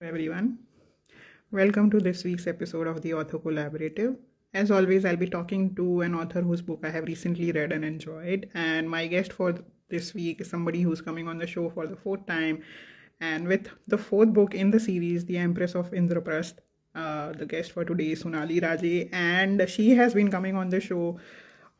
Everyone. Welcome to this week's episode of the Author Collaborative. As always, I'll be talking to an author whose book I have recently read and enjoyed. And my guest for this week is somebody who's coming on the show for the fourth time. And with the fourth book in the series, The Empress of Indraprasth, the guest for today is Sonali Raje. And she has been coming on the show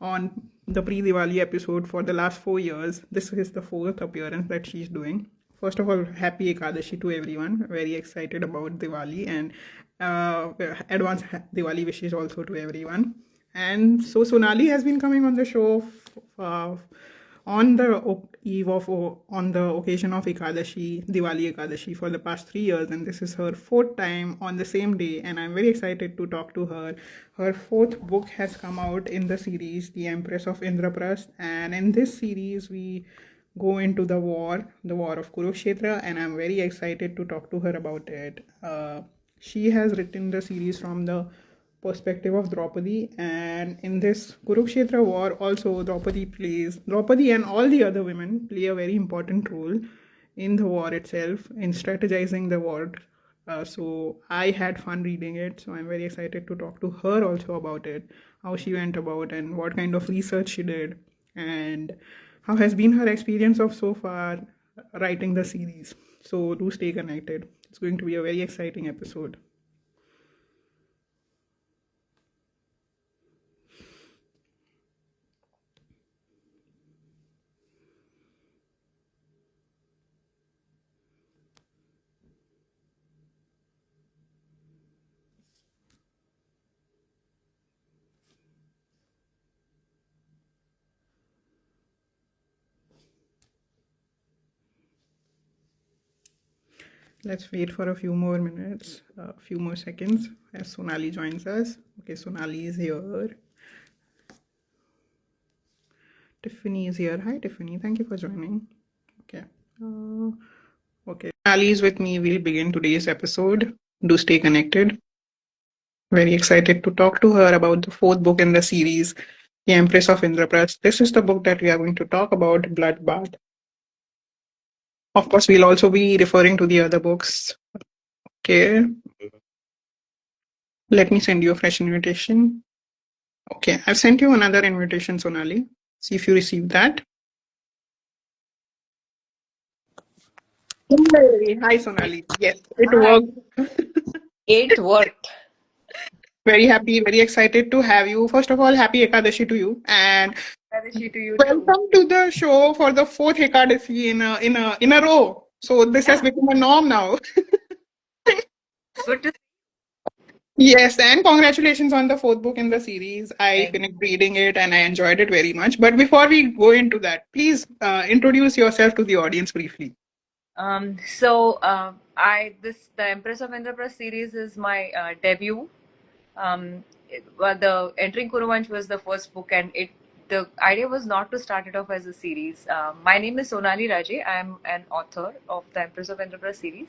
on the pre-Diwali episode for the last 4 years. This is the fourth appearance that she's doing. First of all, happy Ekadashi to everyone. Very excited about Diwali and advance Diwali wishes also to everyone. And so Sonali has been coming on the show on the eve of on the occasion of Ekadashi, Diwali Ekadashi for the past 3 years, and this is her fourth time on the same day. And I'm very excited to talk to her. Her fourth book has come out in the series, The Empress of Indraprasth, and in this series we go into the war of Kurukshetra, and I'm very excited to talk to her about it. She has written the series from the perspective of Draupadi, and in this Kurukshetra war also Draupadi and all the other women play a very important role in the war itself, in strategizing the war. So I had fun reading it, so I'm very excited to talk to her also about it, how she went about and what kind of research she did, and how has been her experience of so far writing the series. So do stay connected. It's going to be a very exciting episode. Let's wait for a few more minutes, a few more seconds as Sonali joins us. Okay, Sonali is here. Tiffany is here. Hi, Tiffany. Thank you for joining. Okay. Okay. Sonali is with me. We'll begin today's episode. Do stay connected. Very excited to talk to her about the fourth book in the series, The Empress of Indraprasth. This is the book that we are going to talk about, Bloodbath. Of course, we'll also be referring to the other books. Okay. Let me send you a fresh invitation. Okay, I've sent you another invitation, Sonali. See if you received that. Hey, hi, Sonali. Yes, it Hi. worked. It worked. Very happy, very excited to have you. First of all, happy Ekadashi to you, and Adashi to you too. welcome to the show for the fourth Ekadashi in a row. So this has Yeah, become a norm now. good to Yes, and congratulations on the fourth book in the series. I thank finished reading it and I enjoyed it very much. But before we go into that, please introduce yourself to the audience briefly. I this the Empress of Indraprasth series is my debut. The Entering Kuruvansh was the first book, and it the idea was not to start it off as a series. My name is Sonali Raje. I am an author of the Empress of Indraprasth series.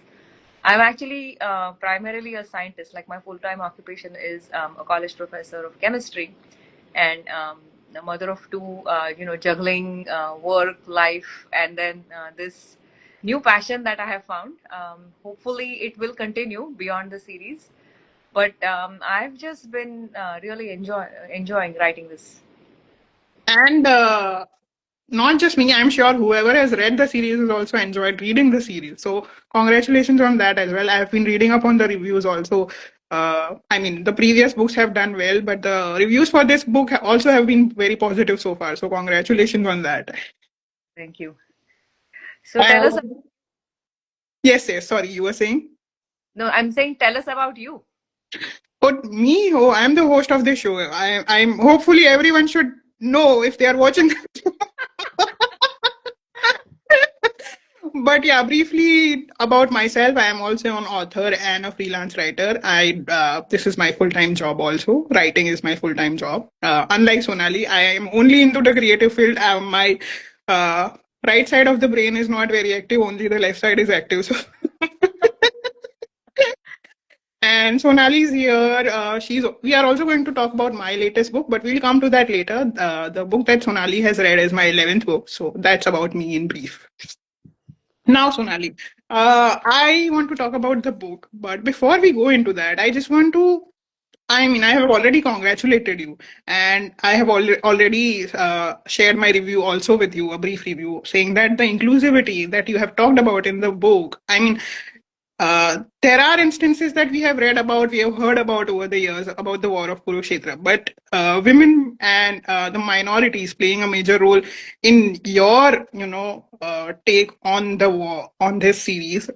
I'm actually primarily a scientist. Like my full-time occupation is a college professor of chemistry, and the mother of two. Juggling work, life, and then this new passion that I have found. Hopefully, it will continue beyond the series. But I've just been really enjoying writing this. And not just me, I'm sure whoever has read the series has also enjoyed reading the series. So congratulations on that as well. I've been reading up on the reviews also. I mean, the previous books have done well, but the reviews for this book also have been very positive so far. So congratulations on that. Thank you. So tell Uh, us. yes, yes. Sorry, you were saying? No, I'm saying tell us about you. But me, oh, I'm the host of this show. I'm hopefully everyone should know if they are watching. But yeah, briefly about myself, I am also an author and a freelance writer. I This is my full-time job also. Writing is my full-time job. Unlike Sonali, I am only into the creative field. My uh, right side of the brain is not very active. Only the left side is active. So and Sonali is here. We are also going to talk about my latest book, but we'll come to that later. The book that Sonali has read is my 11th book, so that's about me in brief. Now, Sonali, I want to talk about the book, but before we go into that, I just want to. I mean, I have already congratulated you, and I have already shared my review also with you, a brief review, saying that the inclusivity that you have talked about in the book. I mean, there are instances that we have read about, we have heard about over the years about the war of Kurukshetra, but women and the minorities playing a major role in your, take on the war on this series.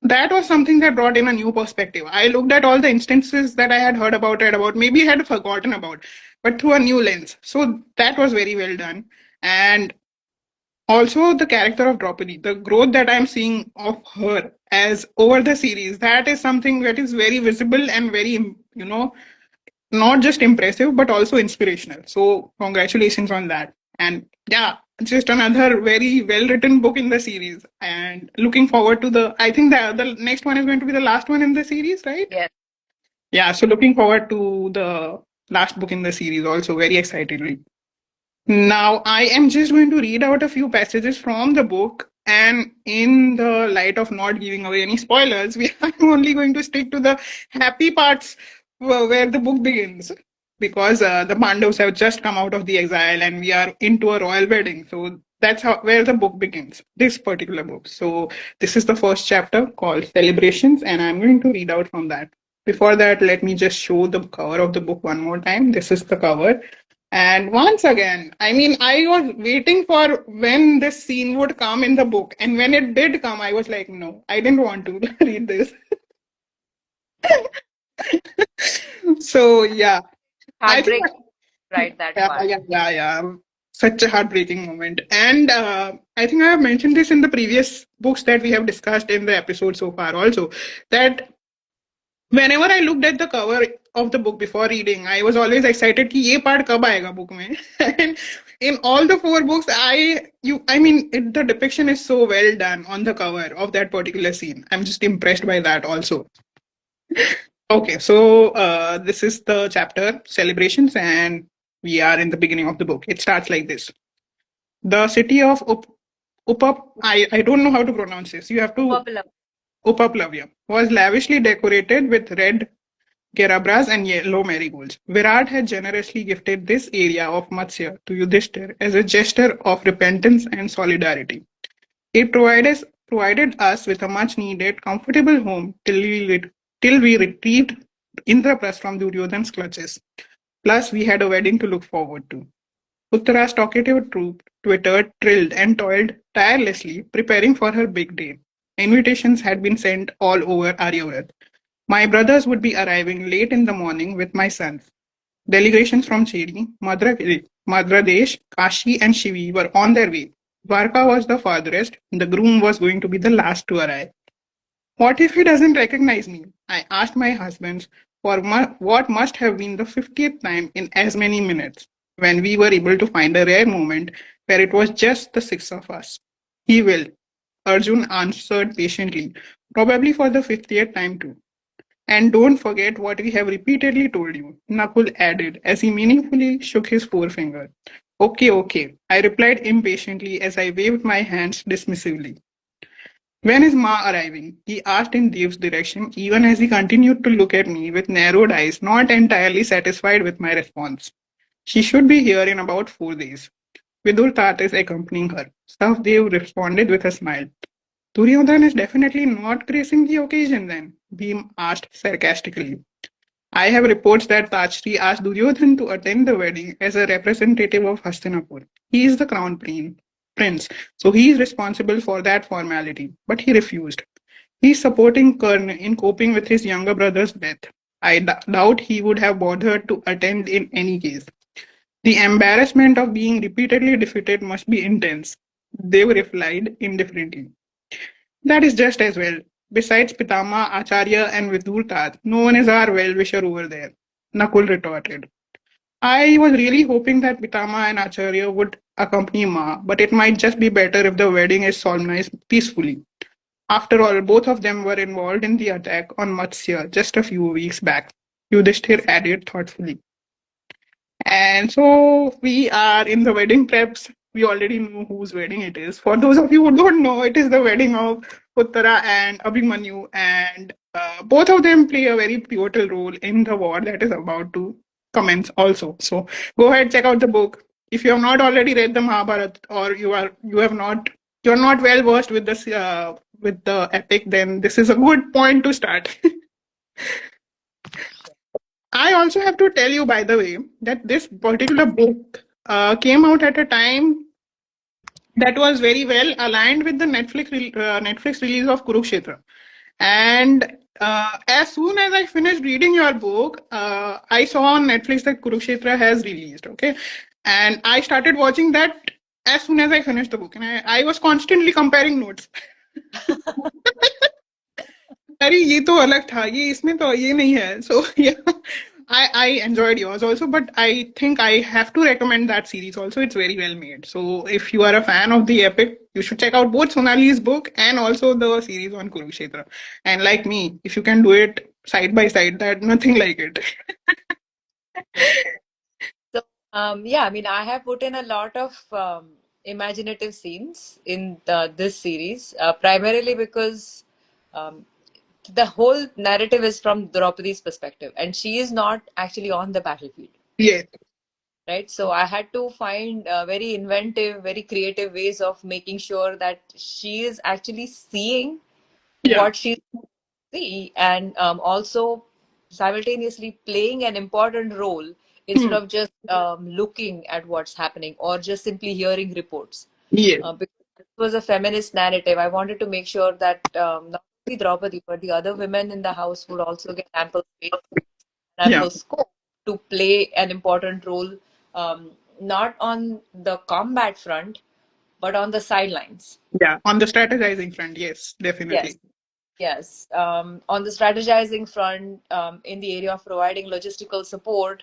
That was something that brought in a new perspective. I looked at all the instances that I had heard about, read about, maybe had forgotten about, but through a new lens. So that was very well done. And also the character of Draupadi, the growth that I'm seeing of her as over the series, that is something that is very visible and very, not just impressive but also inspirational. So congratulations on that. And yeah, just another very well written book in the series, and looking forward to the, I think the next one is going to be the last one in the series, right? Yes. Yeah, so looking forward to the last book in the series also very excitedly. Now, I am just going to read out a few passages from the book, and in the light of not giving away any spoilers, we are only going to stick to the happy parts where the book begins. Because the Pandavas have just come out of the exile and we are into a royal wedding. So that's how where the book begins, this particular book. So this is the first chapter called Celebrations, and I'm going to read out from that. Before that, let me just show the cover of the book one more time. This is the cover, and once again, I mean, I was waiting for when this scene would come in the book. And when it did come, I was like, no, I didn't want to read this. So, yeah, I think, Heartbreaking, right? That yeah, part. yeah, yeah, yeah. Such a heartbreaking moment. And I think I have mentioned this in the previous books that we have discussed in the episode so far also, that whenever I looked at the cover of the book before reading, I was always excited कि ये part कब आएगा book में. And in all the four books, I mean, the depiction is so well done on the cover of that particular scene. I'm just impressed by that also. Okay, so this is the chapter Celebrations, and we are in the beginning of the book. It starts like this: the city of Upap, I don't know how to pronounce this. You have to Upapala. Upaplavya was lavishly decorated with red Kerabras and yellow marigolds. Virat had generously gifted this area of Matsya to Yudhishthir as a gesture of repentance and solidarity. It provided us with a much needed, comfortable home till we retrieved Indraprasth from Duryodhan's clutches. Plus, we had a wedding to look forward to. Uttara's talkative troop twittered, trilled, and toiled tirelessly, preparing for her big day. Invitations had been sent all over Aryavat. My brothers would be arriving late in the morning with my sons. Delegations from Chedi, Madhya Kashi, and Shivi were on their way. Dwarka was the farthest. The groom was going to be the last to arrive. What if he doesn't recognize me? I asked my husband for what must have been the 50th time in as many minutes, when we were able to find a rare moment where it was just the six of us. He will, Arjun answered patiently, probably for the 50th time too. And don't forget what we have repeatedly told you, Nakul added as he meaningfully shook his forefinger. Okay, okay, I replied impatiently as I waved my hands dismissively. When is Ma arriving? He asked in Dev's direction, even as he continued to look at me with narrowed eyes, not entirely satisfied with my response. She should be here in about 4 days. Vidur Tat is accompanying her. Dev responded with a smile. Duryodhan is definitely not gracing the occasion then, Bhim asked sarcastically. I have reports that Tajri asked Duryodhan to attend the wedding as a representative of Hastinapur. He is the crown prince, so he is responsible for that formality, but he refused. He is supporting Karn in coping with his younger brother's death. I doubt he would have bothered to attend in any case. The embarrassment of being repeatedly defeated must be intense. They replied indifferently. That is just as well. Besides Pitama, Acharya, and Vidurtat, no one is our well-wisher over there, Nakul retorted. I was really hoping that Pitama and Acharya would accompany Ma, but it might just be better if the wedding is solemnized peacefully. After all, both of them were involved in the attack on Matsya just a few weeks back, Yudhishthir added thoughtfully. And so we are in the wedding preps. we already know whose wedding it is. For those of you who don't know, it is the wedding of Uttara and Abhimanyu, and both of them play a very pivotal role in the war that is about to commence. Also, so go ahead, check out the book. If you have not already read the Mahabharata, or you're not well versed with this with the epic, then this is a good point to start. I also have to tell you, by the way, that this particular book came out at a time that was very well aligned with the Netflix release of Kurukshetra. And as soon as I finished reading your book, I saw on Netflix that Kurukshetra has released. Okay, and I started watching that as soon as I finished the book, and I was constantly comparing notes. अरे ये तो अलग था ये इसमें तो ये नहीं है so yeah I enjoyed yours also, but I think I have to recommend that series also. It's very well made. So if you are a fan of the epic, you should check out both Sonali's book and also the series on Kurukshetra. And like me, if you can do it side by side, that nothing like it. So, yeah, I mean, I have put in a lot of imaginative scenes in this series, primarily because um, the whole narrative is from Draupadi's perspective, and she is not actually on the battlefield, Yes. right? So I had to find very inventive, very creative ways of making sure that she is actually seeing Yeah. what she see, and also simultaneously playing an important role instead Hmm. of just looking at what's happening or just simply hearing reports. Yes. Because this was a feminist narrative, I wanted to make sure that not only Draupadi but the other women in the house would also get ample space, Yeah. ample scope to play an important role, not on the combat front but on the sidelines. Yeah. On the strategizing front, yes, Yes. definitely. Yes, on the strategizing front, in the area of providing logistical support,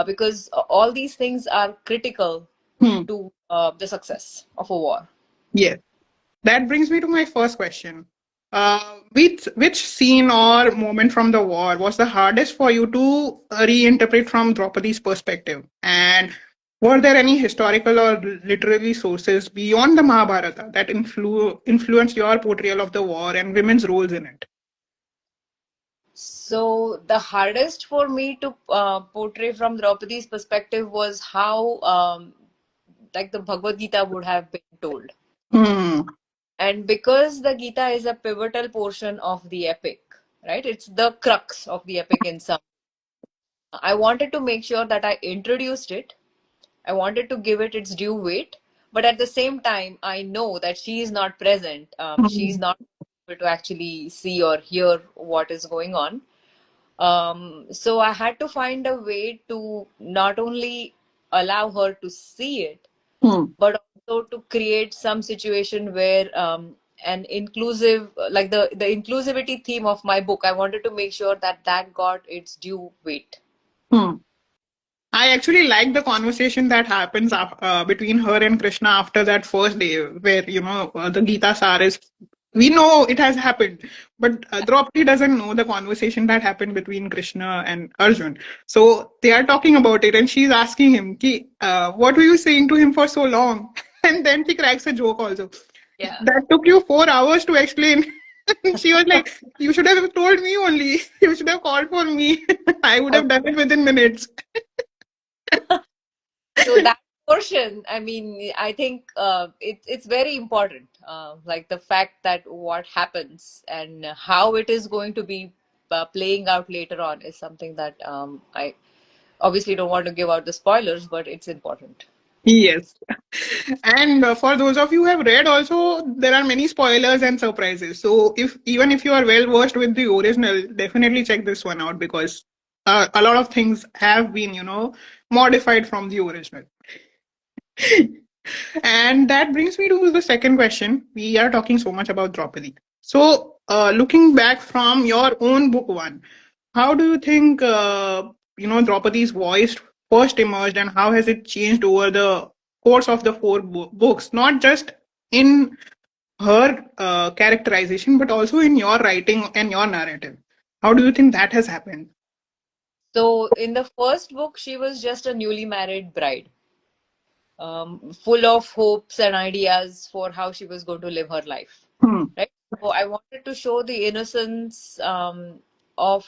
because all these things are critical Hmm. to the success of a war. Yes. That brings me to my first question. Which scene or moment from the war was the hardest for you to reinterpret from Draupadi's perspective? And were there any historical or literary sources beyond the Mahabharata that influenced your portrayal of the war and women's roles in it? So the hardest for me to portray from Draupadi's perspective was how, like the Bhagavad Gita would have been told. Hmm. And because the Gita is a pivotal portion of the epic, right? It's the crux of the epic in some. I wanted to make sure that I introduced it. I wanted to give it its due weight, but at the same time, I know that she is not present. She's Hmm. not able to actually see or hear what is going on. So I had to find a way to not only allow her to see it, Hmm. but also to create some situation where an inclusive, like the inclusivity theme of my book, I wanted to make sure that that got its due weight. Hmm. I actually like the conversation that happens between her and Krishna after that first day, where the Gita Sar is. We know it has happened, but Draupadi doesn't know the conversation that happened between Krishna and Arjun. So they are talking about it, and she's asking him, Ki, "What were you saying to him for so long?" And then she cracks a joke also. Yeah. That took you 4 hours to explain. She was like, "You should have told me only. You should have called for me. I would have done it within minutes." So that portion, I mean, I think it's very important. Like the fact that what happens and how it is going to be playing out later on is something that I obviously don't want to give out the spoilers, but it's important. Yes. And for those of you who have read also, there are many spoilers and surprises. So if you are well versed with the original, definitely check this one out because a lot of things have been, modified from the original. And that brings me to the second question. We are talking so much about Draupadi. So, looking back from your own book one, how do you think Draupadi's voice first emerged, and how has it changed over the course of the four books? Not just in her characterization, but also in your writing and your narrative. How do you think that has happened? So in the first book, she was just a newly married bride. full of hopes and ideas for how she was going to live her life. Hmm. Right. So I wanted to show the innocence of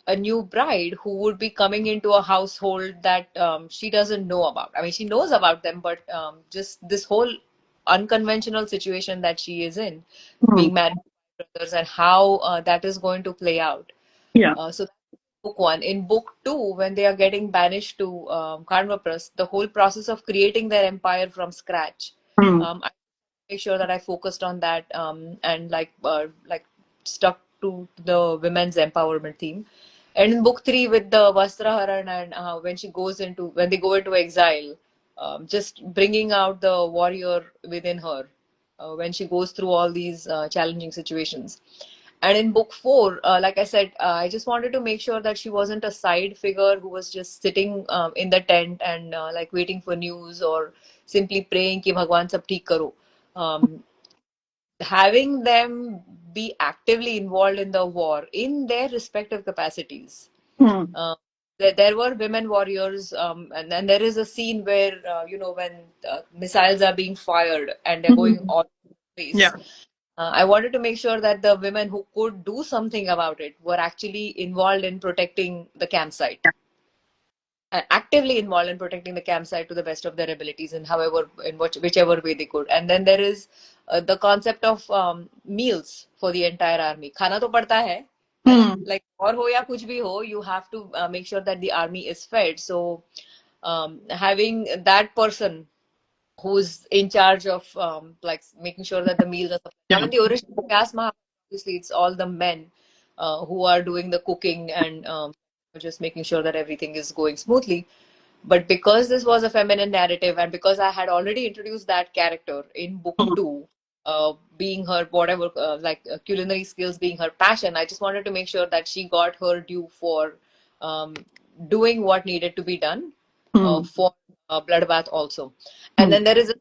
a new bride who would be coming into a household that she doesn't know about. I mean, she knows about them, but just this whole unconventional situation that she is in, Hmm. being married to brothers, and how that is going to play out. Yeah. So that's book one. In book two, when they are getting banished to Karmapras, the whole process of creating their empire from scratch. Hmm. I make sure that I focused on that and like stuck to the women's empowerment theme. And in book three with the Vastraharan and when she goes into when they go into exile, just bringing out the warrior within her when she goes through all these challenging situations. And in book four, like I said, I just wanted to make sure that she wasn't a side figure who was just sitting in the tent and like waiting for news or simply praying कि भगवान सब ठीक करो. Um, Having them be actively involved in the war in their respective capacities. Hmm. Uh, there were women warriors, and then there is a scene where when missiles are being fired and they're going Hmm. all over the Yeah. place. I wanted to make sure that the women who could do something about it were actually involved in protecting the campsite, actively involved in protecting the campsite to the best of their abilities in however in whichever way they could. And then there is the concept of meals for the entire army. खाना तो पड़ता है ना? Hmm. Like और हो या कुछ भी हो, you have to make sure that the army is fed. So having that person who's in charge of like making sure that the meals are supplied. Now, Yeah. in the original Vyas Mahabharata, obviously it's all the men who are doing the cooking and just making sure that everything is going smoothly. But because this was a feminine narrative, and because I had already introduced that character in book Hmm. two, being her whatever, culinary skills being her passion, I just wanted to make sure that she got her due for um, doing what needed to be done Hmm. for bloodbath also. And Hmm. then there is a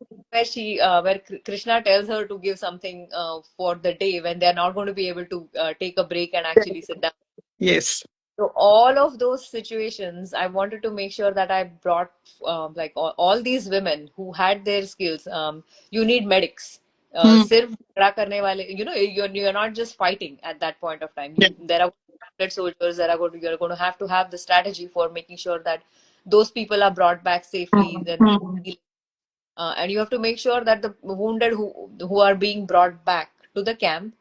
scene where where Krishna tells her to give something for the day when they are not going to be able to take a break and actually sit down. Yes. So all of those situations, I wanted to make sure that I brought like all these women who had their skills. You need medics. Hmm. सिर्फ झगड़ा करने वाले, you're not just fighting at that point of time. Yeah. There are wounded soldiers that you're going to have the strategy for making sure that those people are brought back safely. Hmm. Then Hmm. and you have to make sure that the wounded who are being brought back to the camp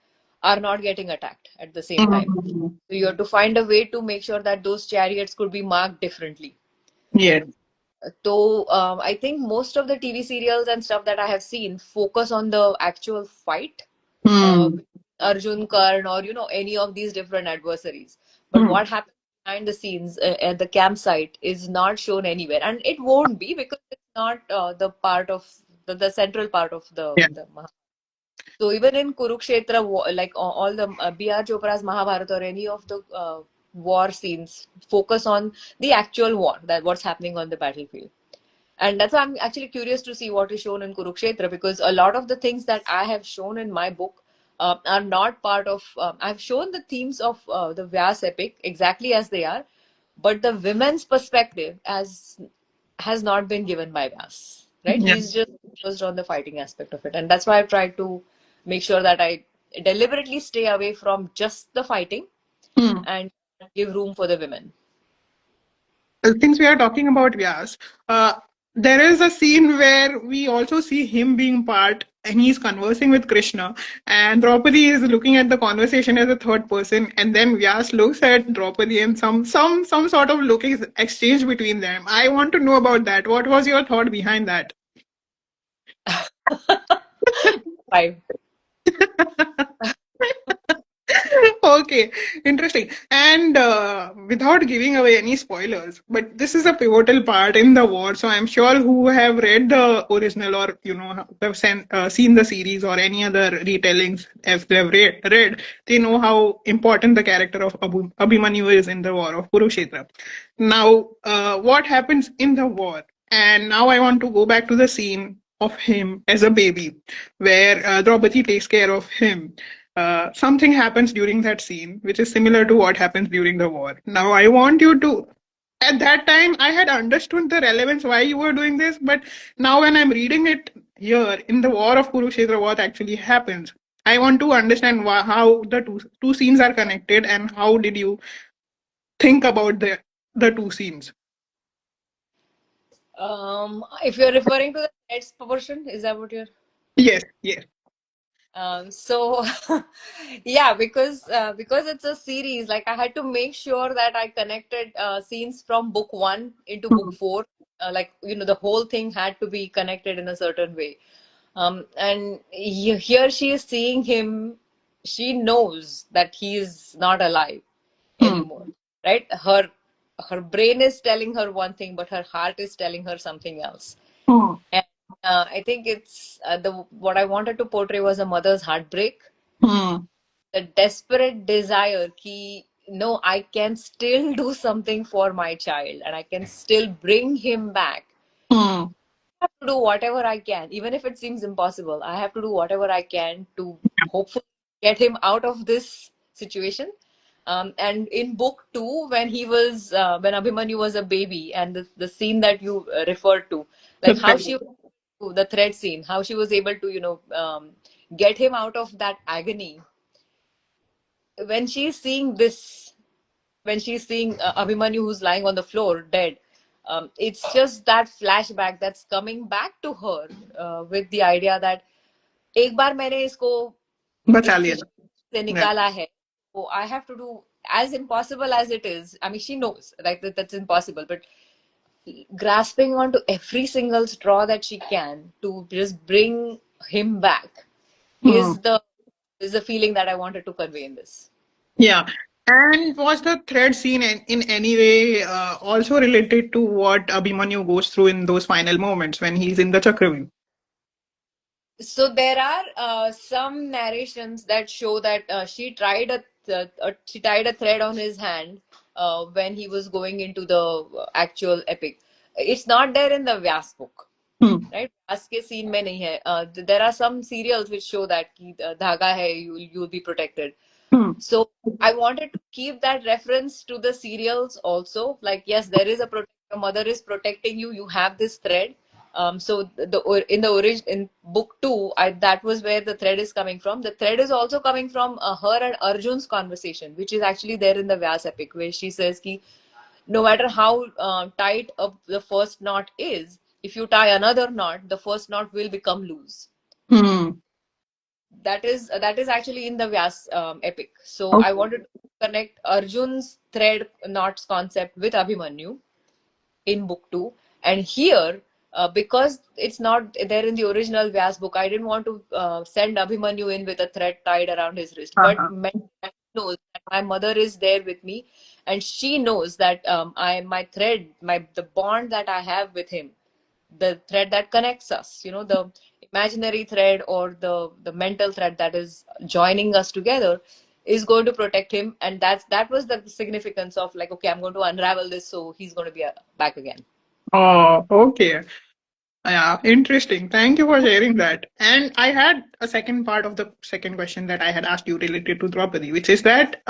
are not getting attacked at the same time. Hmm. So you have to find a way to make sure that those chariots could be marked differently. Yes. So I think most of the TV serials and stuff that I have seen focus on the actual fight, Hmm. Arjun, Karn, or any of these different adversaries. But Hmm. what happens behind the scenes at the campsite is not shown anywhere, and it won't be because it's not the part of the central part of Yeah. the so even in Kurukshetra, like all the B.R. Chopra's Mahabharata or any of the war scenes focus on the actual war, that what's happening on the battlefield. And that's why I'm actually curious to see what is shown in Kurukshetra, because a lot of the things that I have shown in my book are not part of. I've shown the themes of the Vyas epic exactly as they are, but the women's perspective has not been given by Vyas. Right? Yeah. He's just focused on the fighting aspect of it, and that's why I've tried to make sure that I deliberately stay away from just the fighting Hmm. and give room for the women. Since we are talking about Vyas, there is a scene where we also see him being part and he's conversing with Krishna, and Draupadi is looking at the conversation as a third person, and then Vyas looks at Draupadi and some sort of look is exchanged between them. I want to know about that. What was your thought behind that? Five. Okay, interesting. And without giving away any spoilers, but this is a pivotal part in the war. So I'm sure who have read the original or have seen the series or any other retellings, if they have read, they know how important the character of Abhimanyu is in the war of Kurukshetra. Now, what happens in the war? And now I want to go back to the scene of him as a baby, where Draupadi takes care of him. Something happens during that scene, which is similar to what happens during the war. Now, I want you to At that time, I had understood the relevance why you were doing this, but now when I'm reading it here in the War of Kurukshetra, what actually happens, I want to understand how the two scenes are connected, and how did you think about the two scenes? If you're referring to the heads portion, is that what you're? Yes, yes. So yeah, because it's a series, like I had to make sure that I connected scenes from book one into book Hmm. four. Like the whole thing had to be connected in a certain way. And here she is seeing him. She knows that he is not alive Hmm. anymore, right? Her brain is telling her one thing, but her heart is telling her something else. Hmm. And I think it's the what I wanted to portray was a mother's heartbreak, Hmm. the desperate desire ki no, I can still do something for my child and I can still bring him back. Hmm. I have to do whatever I can, even if it seems impossible. I have to do whatever I can to hopefully get him out of this situation. And in book two, when Abhimanyu was a baby, and the scene that you referred to, The like how thread. she the thread scene, how she was able to get him out of that agony. When she's seeing this, when she's seeing Abhimanyu who's lying on the floor dead, it's just that flashback that's coming back to her with the idea that एक बार मैंने इसको बचा इस लिया. Situation से Yeah. निकाला है, so I have to do as impossible as it is. I mean, she knows like that's impossible, but grasping onto every single straw that she can to just bring him back Hmm. is the feeling that I wanted to convey in this. Yeah. And was the thread scene in any way also related to what Abhimanyu goes through in those final moments when he's in the Chakravyuh? So there are some narrations that show that she tied a thread on his hand when he was going into the actual epic. It's not there in the Vyas book, Hmm. right? Vyas के scene में नहीं है. There are some serials which show that कि धागा है, you'll be protected. Hmm. So I wanted to keep that reference to the serials also. Like, yes, there is a your mother is protecting you. You have this thread. So in the origin in book two, that was where the thread is coming from. The thread is also coming from her and Arjun's conversation, which is actually there in the Vyas epic, where she says ki no matter how tight the first knot is, if you tie another knot, the first knot will become loose. Hmm. That is actually in the Vyas epic. So I Okay. wanted to connect Arjun's thread knots concept with Abhimanyu in book two, and here because it's not there in the original Vyas book, I didn't want to send Abhimanyu in with a thread tied around his wrist, but Uh-huh. knows that my mother is there with me, and she knows that my thread, the bond that I have with him, the thread that connects us, the imaginary thread or the mental thread that is joining us together is going to protect him, and that was the significance of like, okay, I'm going to unravel this, so he's going to be back again. Oh, okay. Yeah, interesting. Thank you for sharing that. And I had a second part of the second question that I had asked you related to Draupadi, which is that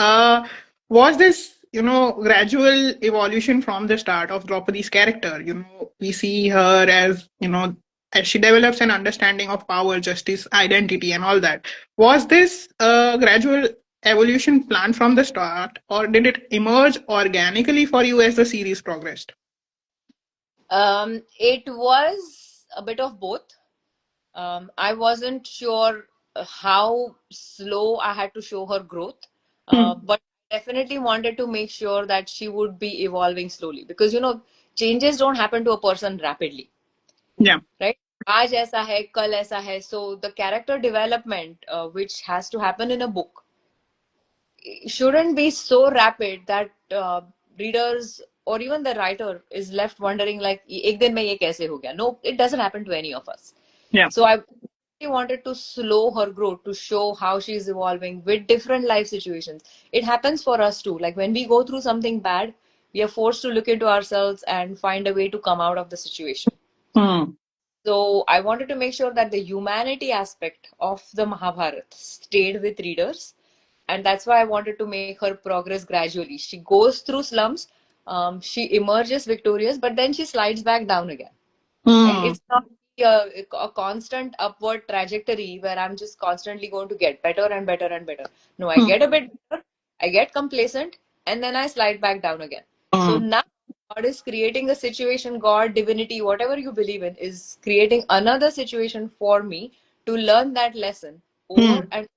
was this, gradual evolution from the start of Draupadi's character? We see her as, as she develops an understanding of power, justice, identity, and all that. Was this gradual evolution planned from the start, or did it emerge organically for you as the series progressed? It was a bit of both. I wasn't sure how slow I had to show her growth, Hmm. but definitely wanted to make sure that she would be evolving slowly, because changes don't happen to a person rapidly, Yeah. right? आज ऐसा है, कल ऐसा है. So the character development, which has to happen in a book, shouldn't be so rapid that readers or even the writer is left wondering like एक दिन में ये कैसे हो गया. No, it doesn't happen to any of us. Yeah. So I wanted to slow her growth to show how she's evolving with different life situations. It happens for us too. Like when we go through something bad, we are forced to look into ourselves and find a way to come out of the situation. Hmm. So I wanted to make sure that the humanity aspect of the Mahabharata stayed with readers. And that's why I wanted to make her progress gradually. She goes through slums, She emerges victorious, but then she slides back down again. Right? Hmm. It's not a constant upward trajectory where I'm just constantly going to get better and better and better. No, I Hmm. get a bit better, I get complacent, and then I slide back down again. So Hmm. now God is creating a situation, God, divinity, whatever you believe in, is creating another situation for me to learn that lesson over Hmm. and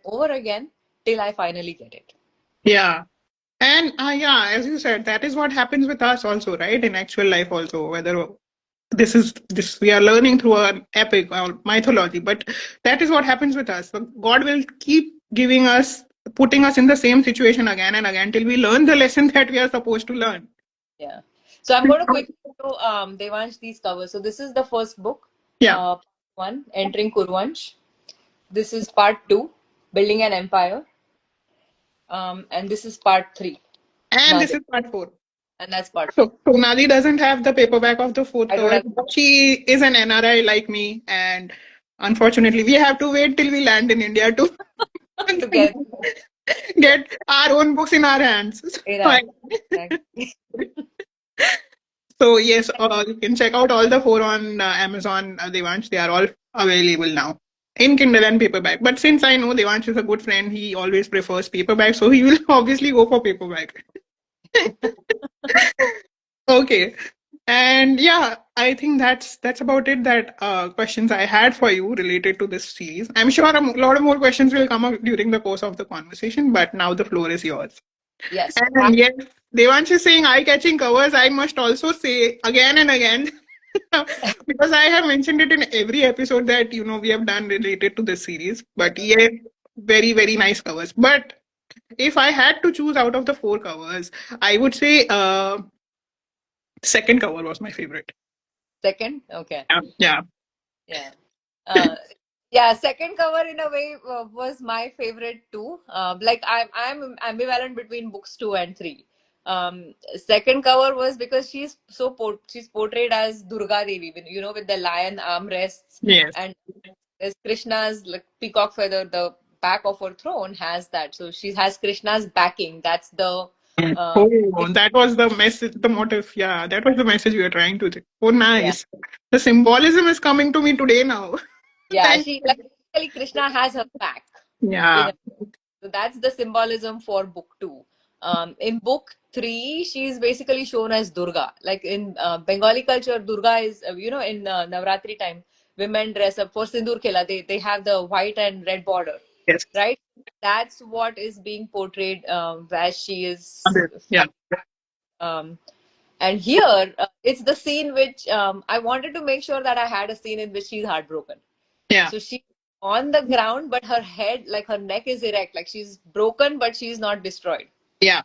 over again till I finally get it. Yeah. And yeah, as you said, that is what happens with us also, right? In actual life also, whether this we are learning through an epic or mythology, but that is what happens with us. So God will keep giving us, putting us in the same situation again and again till we learn the lesson that we are supposed to learn. Yeah. So I'm going to quickly show Devansh these covers. So this is the first book, Yeah. part one, Entering Kurvansh. This is part two, Building an Empire. And this is part three, And this Nadir. is part four. And that's part four. So Sonali doesn't have the paperback of the fourth I don't cover. have She is an NRI like me, and unfortunately, we have to wait till we land in India to to get yeah, get our own books in our hands. it So, has. Exactly. so yes, you can check out all the four on Amazon, Devansh. They are all available now in Kindle and paperback. But since I know Devansh is a good friend, he always prefers paperback, so he will obviously go for paperback. Okay. And yeah, I think that's about it. That questions I had for you related to this series. I'm sure a lot of more questions will come up during the course of the conversation, but now the floor is yours. Yes. And yes, Devansh is saying eye-catching covers. I must also say again and again, because I have mentioned it in every episode that we have done related to this series. But yeah, very very nice covers. But if I had to choose out of the four covers, I would say second cover was my favorite. Second? Okay. Yeah, yeah, Yeah. Uh, yeah, second cover in a way was my favorite too. Like I'm ambivalent between books two and three. Second cover was because she's portrayed as Durga Devi, with the lion armrests, yes. and as Krishna's like peacock feather, the back of her throne has that. So she has Krishna's backing. That's the uh, Oh, that was the message, the motive. Yeah, that was the message we were trying to. Oh, yeah, nice. The symbolism is coming to me today now. yeah. Thank She you. like basically Krishna has her back Yeah. in. So that's the symbolism for book two. In book three, she's basically shown as Durga. Like in Bengali culture, Durga is, in Navratri time, women dress up for Sindur Khela. They have the white and red border, Yes. right? That's what is being portrayed as she is. Yeah. Um, and here, it's the scene which I wanted to make sure that I had a scene in which she's heartbroken. Yeah. So she's on the ground, but her head, like her neck is erect. Like she's broken, but she's not destroyed. Yeah.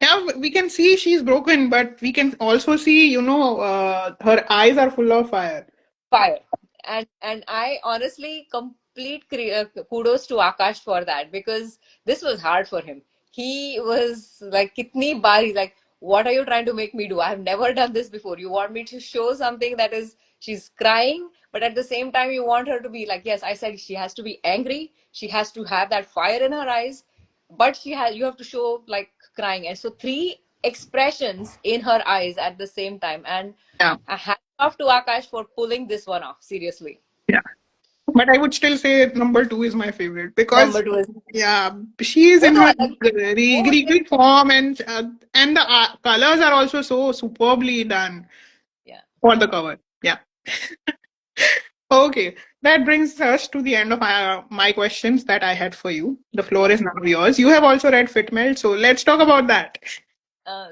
Yeah. We can see she's broken, but we can also see, her eyes are full of fire. Fire. And I honestly kudos to Akash for that, because this was hard for him. He was like kitni bari, like what are you trying to make me do? I have never done this before. You want me to show something that is she's crying, but at the same time you want her to be like, yes, I said she has to be angry, she has to have that fire in her eyes, but you have to show like crying. And so three expressions in her eyes at the same time. And Yeah. a hat off to Akash for pulling this one off. Seriously. Yeah. But I would still say number two is my favorite because, Number two is yeah, she is in both her are like both. regal form, and the colors are also so superbly done Yeah. for the cover. Yeah. Okay, that brings us to the end of my questions that I had for you. The floor Yeah. is now yours. You have also read Fitmelt, so let's talk about that.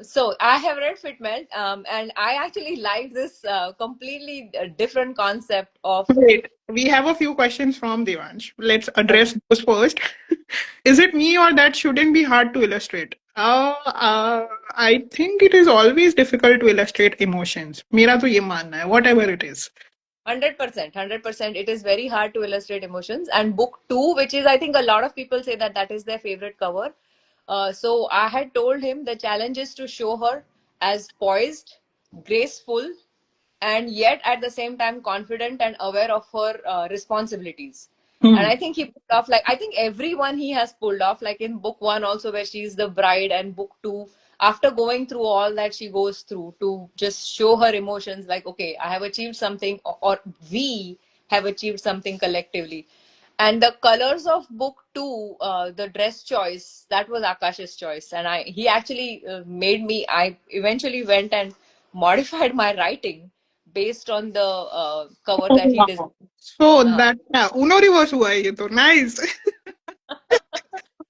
So I have read Fitment, and I actually like this completely different concept of. Wait, we have a few questions from Devansh. Let's Okay. address those first. Is it me or that shouldn't be hard to illustrate? I think it is always difficult to illustrate emotions. मेरा तो ये मानना है, whatever it is. 100%, 100%. It is very hard to illustrate emotions. And book two, which is, I think, a lot of people say that that is their favorite cover. So I had told him the challenge is to show her as poised, graceful, and yet at the same time confident and aware of her responsibilities. And Hmm. I think he pulled off, like, I think everyone he has pulled off, like in book one also, where she's the bride, and book two. after going through all that she goes through to just show her emotions, like, okay, I have achieved something, or we have achieved something collectively. And the colors of book two, the dress choice, that was Akash's choice. And he actually made me, I eventually went and modified my writing based on the cover Oh, that he designed. wow. So Uh, that yeah, Uno reverse हुआ है ये तो nice.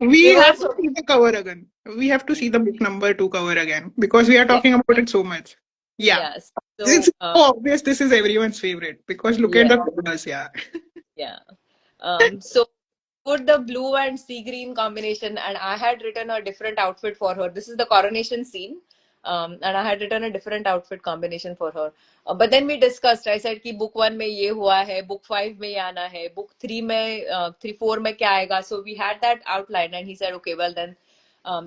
We have reverse. to see the cover again. We have to see the book number two cover again because we are Yeah. talking about it so much. Yeah, Yes. it's So, so obvious this is everyone's favorite because look at yeah. the colors. Yeah. Yeah. So put the blue and sea green combination, and I had written a different outfit for her. This is the coronation scene. And I had written a different outfit combination for her. But then we discussed. I said कि book one में ये हुआ है, book five में ये आना है, book three में three four में क्या आएगा. So we had that outline, and he said, okay, well then,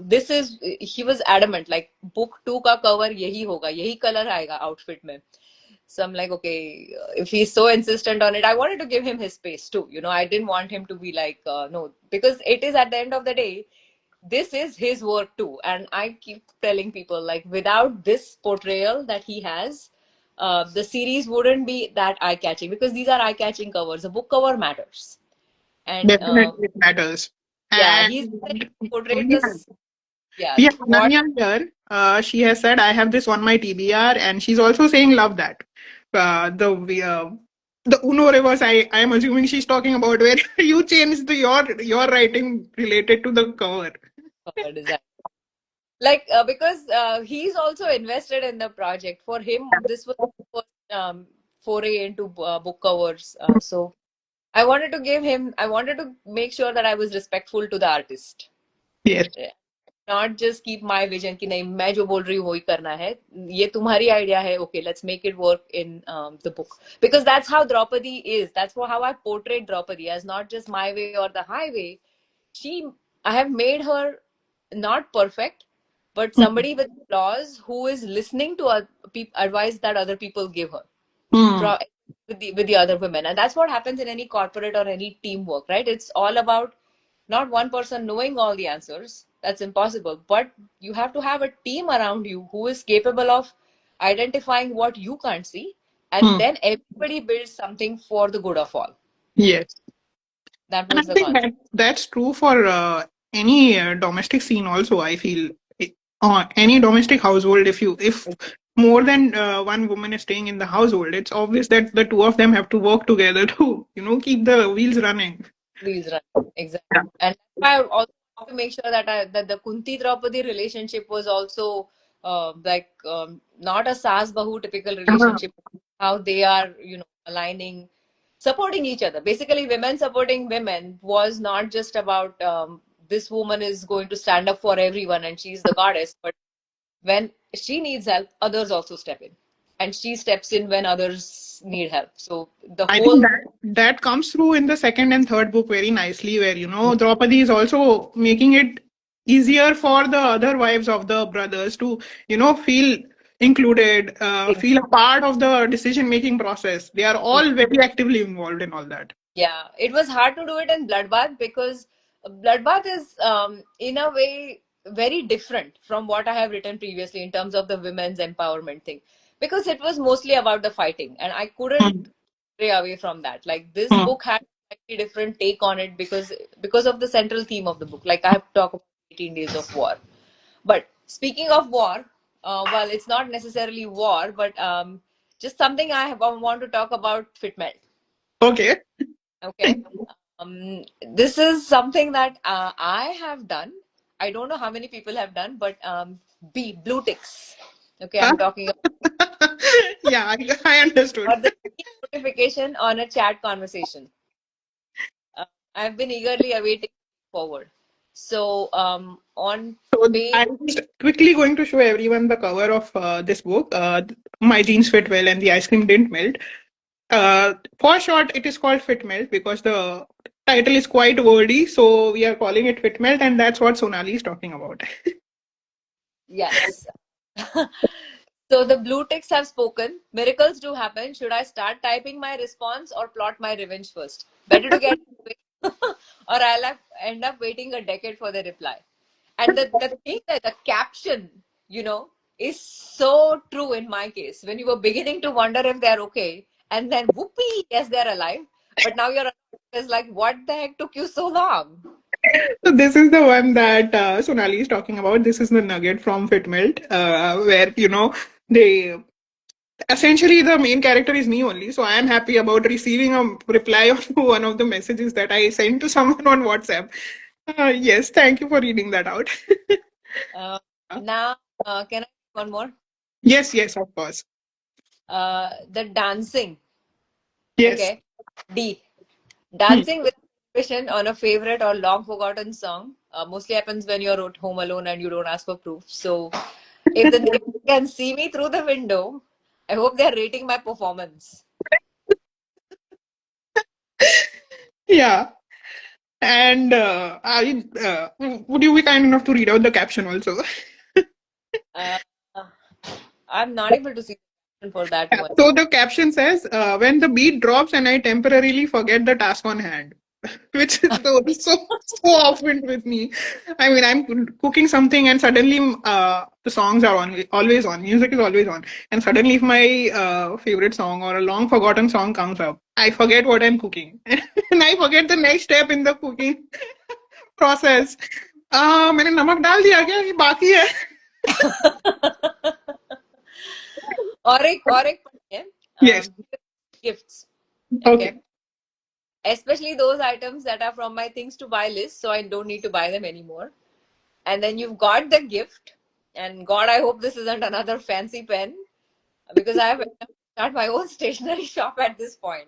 this is. He was adamant, like book two का cover यही होगा, यही color आएगा outfit में. So I'm like, okay, if he's so insistent on it, I wanted to give him his space too. I didn't want him to be like, no, because it is at the end of the day, this is his work too. And I keep telling people, like, without this portrayal that he has, the series wouldn't be that eye catching, because these are eye catching covers. A book cover matters. And Definitely it matters. yeah, And he's portrayed we this. Yeah, yeah, what Ananya here, she has said, I have this on my TBR, and she's also saying, love that. The Uno reverse, I am assuming she's talking about where you changed your writing related to the cover. cover design. Like, because he's also invested in the project. For him, this was the first foray into book covers. So I wanted to make sure that I was respectful to the artist. Yes, Yeah. Not just keep my vision कि नहीं, मैं जो बोल रही हूँ वही करना है, ये तुम्हारी idea है, okay, let's make it work in the book, because that's how Draupadi is. That's how I portrayed Draupadi, as not just my way or the highway. she I have made her not perfect, but somebody with flaws who is listening to advice that other people give her hmm. from with the other women. And that's what happens in any corporate or any teamwork, right? It's all about not one person knowing all the answers. That's impossible. But you have to have a team around you who is capable of identifying what you can't see, and Hmm. then everybody builds something for the good of all. Yes. That And I was the think concept. that's true for any domestic scene also. I feel any domestic household, if more than one woman is staying in the household, it's obvious that the two of them have to work together to keep the wheels running. Wheels run. Exactly. Yeah. And that's why I also want to make sure that the Kunti Draupadi relationship was also like, not a Sas Bahu typical Uh-huh. relationship. How they are, aligning, supporting each other. Basically, women supporting women was not just about, this woman is going to stand up for everyone and she's the goddess, but when she needs help, others also step in. And she steps in when others need help. So the I think whole that comes through in the second and third book very nicely, where Draupadi is also making it easier for the other wives of the brothers to feel included, feel a part of the decision making process. They are all very actively involved in all that. Yeah, it was hard to do it in Bloodbath, because Bloodbath is, in a way, very different from what I have written previously in terms of the women's empowerment thing, because it was mostly about the fighting, and I couldn't Hmm. stray away from that. Like, this Hmm. book had a slightly different take on it, because of the central theme of the book. Like, I have to talk about 18 Days of War. But speaking of war, well, it's not necessarily war, but just something want to talk about Fitmelt. Okay. Okay. This is something that I have done. I don't know how many people have done, but blue ticks. Okay, I'm talking Yeah, I understood. about the notification on a chat conversation. Uh, I've been eagerly awaiting forward. So on So page, I'm just quickly going to show everyone the cover of this book. My jeans fit well and the ice cream didn't melt. For short, it is called Fit Melt because the title is quite wordy. So we are calling it Fit Melt, and that's what Sonali is talking about. yes. So the blue ticks have spoken. Miracles do happen. Should I start typing my response or plot my revenge first? Better to get or end up waiting a decade for the reply. And the thing that the caption you know, is so true in my case. When you were beginning to wonder if they're okay, and then whoopee, yes, they're alive. But now you're is like, what the heck took you so long? So this is the one that Sonali is talking about. This is the nugget from Fitmelt, where they essentially the main character is me only. So I am happy about receiving a reply on one of the messages that I sent to someone on WhatsApp. Yes, thank you for reading that out. Uh, Now, can I one more? Yes, yes, of course. The dancing. Yes. Okay. D. Hmm. Dancing with ambition on a favorite or long forgotten song mostly happens when you're at home alone and you don't ask for proof. So, if the neighbor can see me through the window, I hope they're rating my performance. Yeah. And would you be kind enough to read out the caption also? Uh, I'm not able to see the caption for that Yeah. one. So the caption says, when the beat drops and I temporarily forget the task on hand, which is so often with me. I mean, I'm cooking something and suddenly the songs are on, always on, music is always on. And suddenly, if my favorite song or a long forgotten song comes up, I forget what I'm cooking. And I forget the next step in the cooking process. मैंने नमक डाल दिया क्या ये बाकी है. और एक point है, Yes. gifts. Okay. Okay. Especially those items that are from my things to buy list, so I don't need to buy them anymore. And then you've got the gift, and God, I hope this isn't another fancy pen because I have to start my own stationery shop at this point.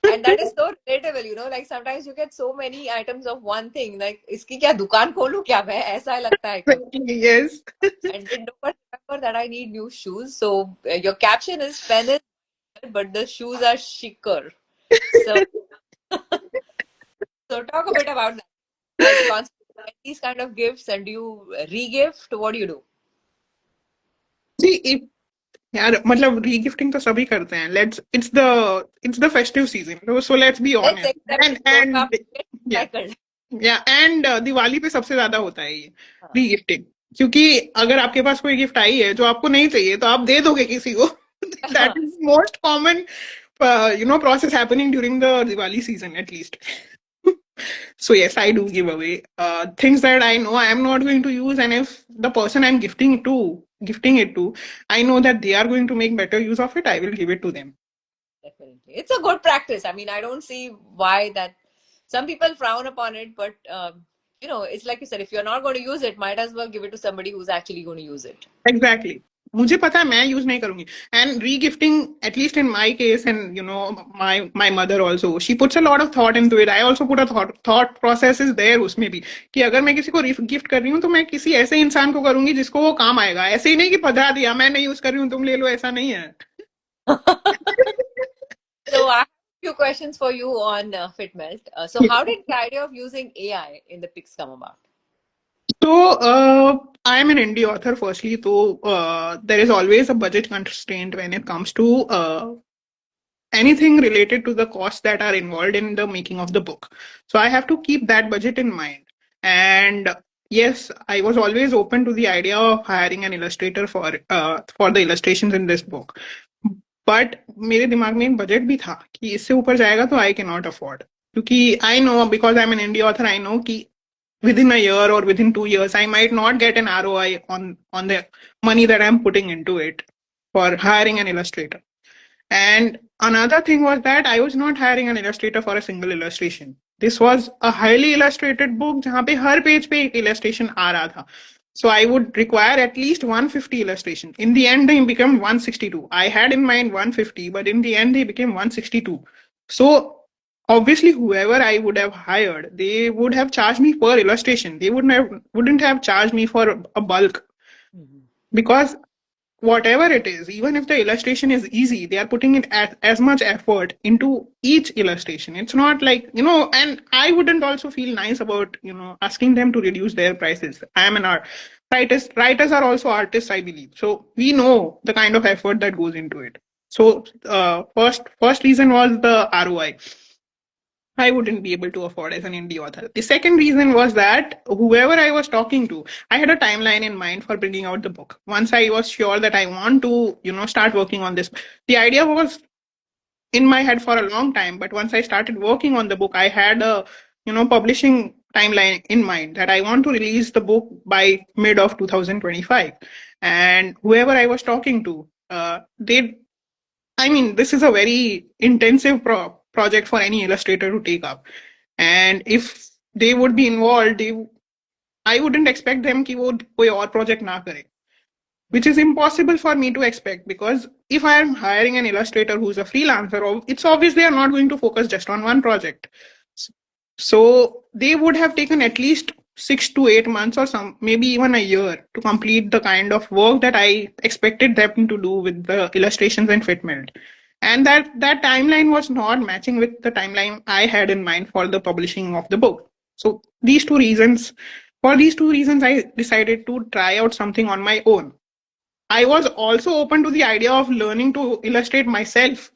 And that is so relatable, you know. Like sometimes you get so many items of one thing. Like, इसकी क्या दुकान खोलूं क्या मैं? ऐसा लगता है कभी. Exactly, yes. And did no one remember that I need new shoes? So your caption is pen is good, but the shoes are chicer. So talk a bit about that. Like constantly get these kind of gifts, and do you re-gift? What do you do? See, if यार मतलब रीगिफ्टिंग तो सभी करते हैं. Let's it's the festive season, so let's be Let's honest. accept and so आप and get या recycled. या and Diwali पे सबसे ज्यादा होता है ये हाँ, रीगिफ्टिंग. क्योंकि अगर आपके पास कोई गिफ्ट आई है जो आपको नहीं चाहिए तो आप दे दोगे किसी को. दैट हाँ, is most common process happening during the Diwali season at least. So yes, I do give away things that I know I am not going to use, and if the person I'm gifting it to, I know that they are going to make better use of it, I will give it to them. definitely. It's a good practice. I mean, I don't see why that some people frown upon it, but it's like you said, if you're not going to use it, might as well give it to somebody who's actually going to use it. Exactly. मुझे पता है मैं use नहीं करूंगी. And regifting at least in my case, and my mother also, she puts a lot of thought into it. I also put a thought process is there उसमें भी, कि अगर मैं किसी को गिफ्ट कर रही हूँ तो मैं किसी ऐसे इंसान को करूंगी जिसको वो काम आएगा. ऐसे ही नहीं कि पधरा दिया मैं नहीं यूज कर रही हूँ तुम ले लो, ऐसा नहीं है. So I have a few questions for you on FitMelt. So how did the idea of using AI in the pics come about? So, I am an indie author, firstly, so there is always a budget constraint when it comes to anything related to the costs that are involved in the making of the book. So, I have to keep that budget in mind. And yes, I was always open to the idea of hiring an illustrator for the illustrations in this book. But मेरे दिमाग में एक budget भी था कि इससे ऊपर जाएगा तो आई कैन नॉट अफोर्ड. क्योंकि I know, because I am an India author, I know कि within a year or within 2 years, I might not get an ROI on the money that I'm putting into it for hiring an illustrator. And another thing was that I was not hiring an illustrator for a single illustration. This was a highly illustrated book जहाँ पे हर page पे एक illustration आ रहा था. So I would require at least 150 illustration. In the end, they became 162. I had in mind 150, but in the end, they became 162. So obviously, whoever I would have hired, they would have charged me per illustration. They wouldn't have charged me for a bulk, Mhm. because whatever it is, even if the illustration is easy, they are putting in as much effort into each illustration. It's not like, and I wouldn't also feel nice about, asking them to reduce their prices. I am an art. Writers are also artists, I believe. So we know the kind of effort that goes into it. So first reason was the ROI. I wouldn't be able to afford as an indie author. The second reason was that whoever I was talking to, I had a timeline in mind for bringing out the book. Once I was sure that I want to, start working on this, the idea was in my head for a long time. But once I started working on the book, I had a, publishing timeline in mind that I want to release the book by mid of 2025. And whoever I was talking to, I mean, this is a very intensive project for any illustrator to take up. And if they would be involved, I wouldn't expect them कि वो कोई और project ना करे, which is impossible for me to expect because if I am hiring an illustrator who's a freelancer, it's obvious they are not going to focus just on one project. So they would have taken at least 6 to 8 months or some maybe even a year to complete the kind of work that I expected them to do with the illustrations and fitment. And that timeline was not matching with the timeline I had in mind for the publishing of the book. So for these two reasons, I decided to try out something on my own. I was also open to the idea of learning to illustrate myself.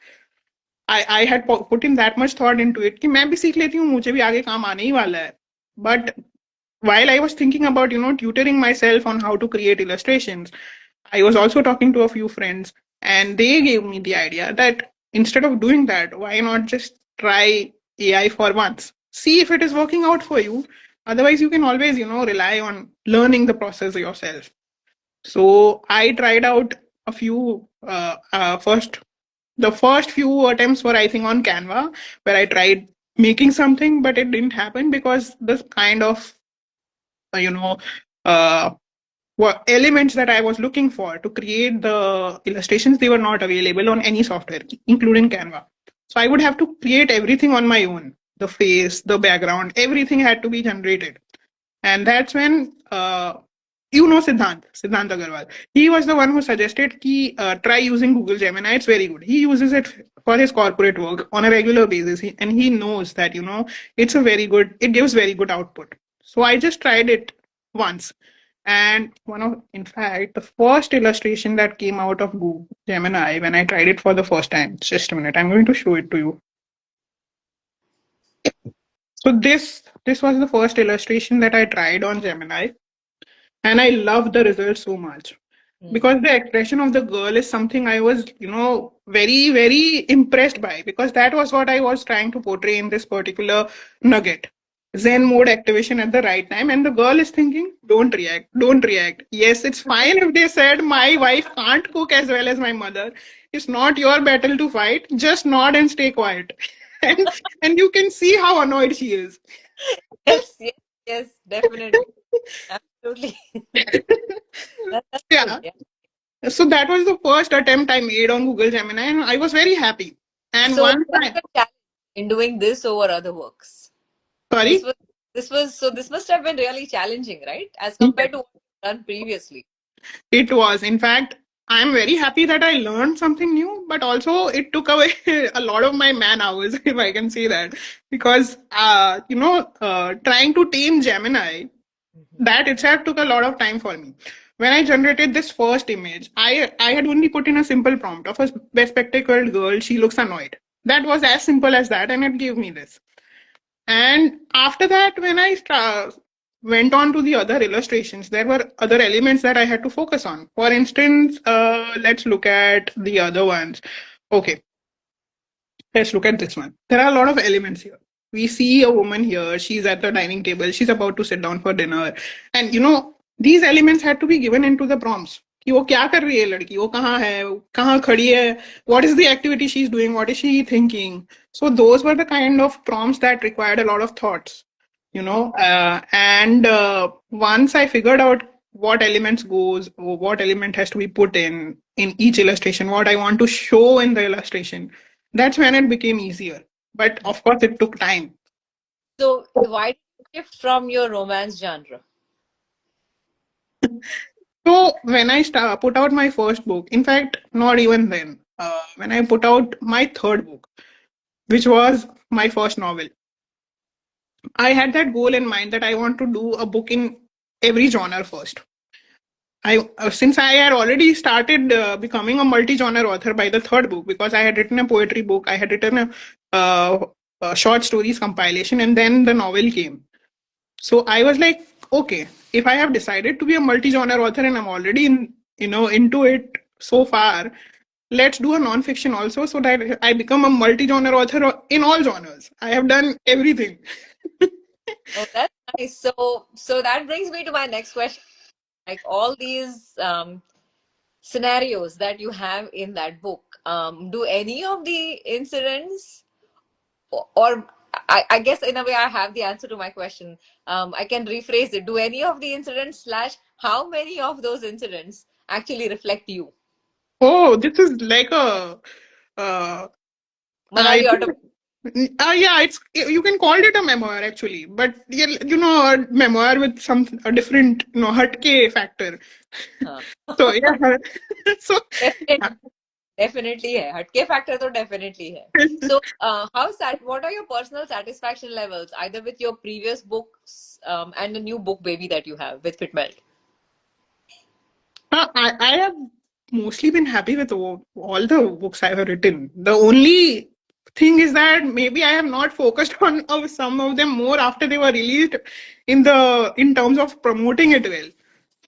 I had put in that much thought into it कि मैं भी सीख लेती हूँ मुझे भी आगे काम आने ही वाला है. But while I was thinking about tutoring myself on how to create illustrations, I was also talking to a few friends and they gave me the idea that instead of doing that, why not just try AI for once? See if it is working out for you. Otherwise, you can always rely on learning the process yourself. So I tried out a few first. The first few attempts were, I think, on Canva, where I tried making something, but it didn't happen because the kind of uh, you know uh, elements that I was looking for to create the illustrations, they were not available on any software, including Canva. So I would have to create everything on my own. The face, the background, everything had to be generated. And that's when Siddhant Agarwal. He was the one who suggested ki try using Google Gemini. It's very good. He uses it for his corporate work on a regular basis, and he knows that it's a very good. It gives very good output. So I just tried it once, and in fact, the first illustration that came out of Google Gemini when I tried it for the first time. Just a minute, I'm going to show it to you. So this was the first illustration that I tried on Gemini, and I love the result so much because the expression of the girl is something I was, very, very impressed by because that was what I was trying to portray in this particular nugget. Zen mode activation at the right time, and the girl is thinking, don't react, don't react. Yes, it's fine if they said my wife can't cook as well as my mother. It's not your battle to fight. Just nod and stay quiet. and, and you can see how annoyed she is. Yes, yes, yes, definitely. Absolutely. That's Yeah. good. Yeah. So that was the first attempt I made on Google Gemini, and I was very happy. And So, once what's I, the challenge in doing this over other works? This sorry, was this must have been really challenging, right? As compared to what you've done previously. it was. In fact, I'm very happy that I learned something new, but also it took away a lot of my man hours, if I can say that, because trying to tame Gemini, that itself took a lot of time for me. When I generated this first image, I had only put in a simple prompt of a bespectacled girl. She looks annoyed. That was as simple as that, and it gave me this. And after that, when I went on to the other illustrations, there were other elements that I had to focus on. For instance, let's look at the other ones. Okay, let's look at this one. There are a lot of elements here. We see a woman here. She's at the dining table. She's about to sit down for dinner. And these elements had to be given into the prompts. कि वो क्या कर रही है लड़की, वो कहाँ है, कहाँ खड़ी है, what is the activity she's doing, what is she thinking. So those were the kind of prompts that required a lot of thoughts, and once I figured out what elements goes, or what element has to be put in each illustration, what I want to show in the illustration, that's when it became easier. But of course, it took time. So, why did you shift from your romance genre? So when I put out my first book, in fact, not even then, when I put out my third book, which was my first novel, I had that goal in mind that I want to do a book in every genre first. I since I had already started becoming a multi-genre author by the third book because I had written a poetry book, I had written short stories compilation, and then the novel came. So I was like, okay, if I have decided to be a multi-genre author and I'm already into it so far, let's do a non-fiction also, so that I become a multi-genre author in all genres. I have done everything. Oh, that's nice. So that brings me to my next question. Like all these scenarios that you have in that book, do any of the incidents, or I guess in a way I have the answer to my question. I can rephrase it. Do any of the incidents slash how many of those incidents actually reflect you? Oh, this is like a uh, I Manali auto. yeah, it's you can call it a memoir actually, but yeah, a memoir with a different hatke factor. हाँ, So yeah, so definitely, definitely है. हटके factor तो definitely है. So, what are your personal satisfaction levels, either with your previous books and the new book baby that you have with Fitmelt? I have mostly been happy with all the books I have written. The only thing is that maybe I have not focused on some of them more after they were released in terms of promoting it well.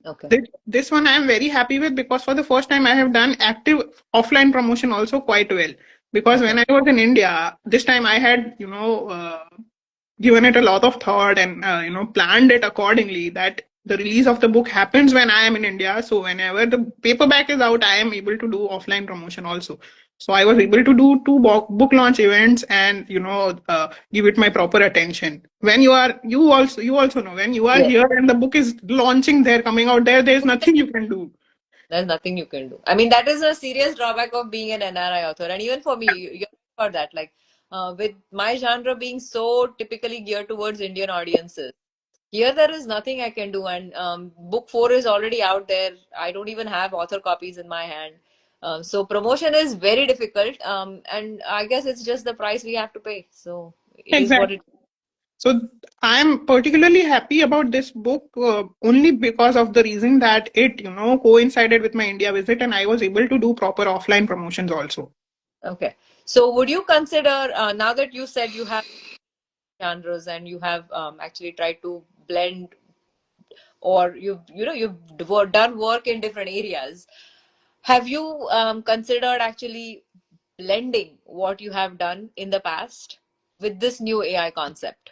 Okay. This one I am very happy with because for the first time I have done active offline promotion also quite well. Because Okay. when I was in India, this time I had given it a lot of thought and planned it accordingly that the release of the book happens when I am in India. So whenever the paperback is out, I am able to do offline promotion also. So I was able to do two book launch events and give it my proper attention. When you also know when you are Yes. here and the book is launching there, coming out there, there is nothing you can do. There's nothing you can do. I mean, that is a serious drawback of being an NRI author. And even for me, you're right about that. Like, with my genre being so typically geared towards Indian audiences, here there is nothing I can do. And book four is already out there. I don't even have author copies in my hand. So promotion is very difficult. And I guess it's just the price we have to pay. So it is what Exactly. it. So I'm particularly happy about this book only because of the reason that it, coincided with my India visit and I was able to do proper offline promotions also. Okay. So would you consider, now that you said you have genres and you have actually tried to blend, or you've done work in different areas, have you considered actually blending what you have done in the past with this new AI concept?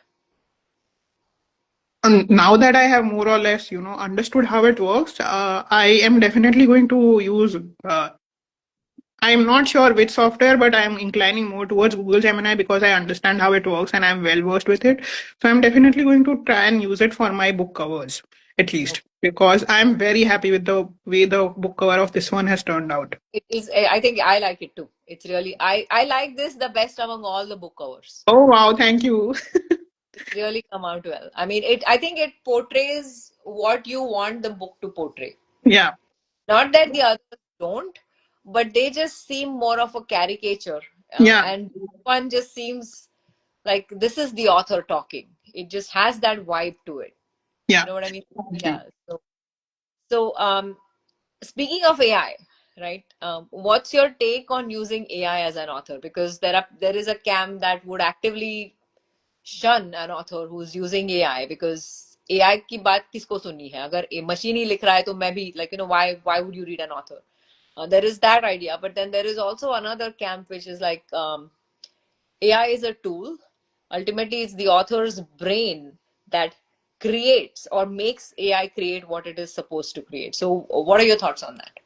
And now that I have more or less, understood how it works, I am definitely going to use. I'm not sure which software, but I'm inclining more towards Google Gemini because I understand how it works and I'm well versed with it. So I'm definitely going to try and use it for my book covers, at Okay. least, because I'm very happy with the way the book cover of this one has turned out. It is, I think I like it too. It's really, I like this the best among all the book covers. Oh wow, thank you. It's really come out well. I mean, I think it portrays what you want the book to portray. Yeah, Not that the others don't, but they just seem more of a caricature. yeah, And one just seems like this is the author talking. It just has that vibe to it. You yeah. know what I mean? Definitely. Yeah. So, speaking of AI, right? What's your take on using AI as an author? Because there is a camp that would actively shun an author who's using AI, because AI की बात किसको सुननी है? अगर machine ही लिख रहा है तो मैं भी, like, why would you read an author? There is that idea, but then there is also another camp which is like, AI is a tool. Ultimately, it's the author's brain that creates or makes AI create what it is supposed to create. So, what are your thoughts on that?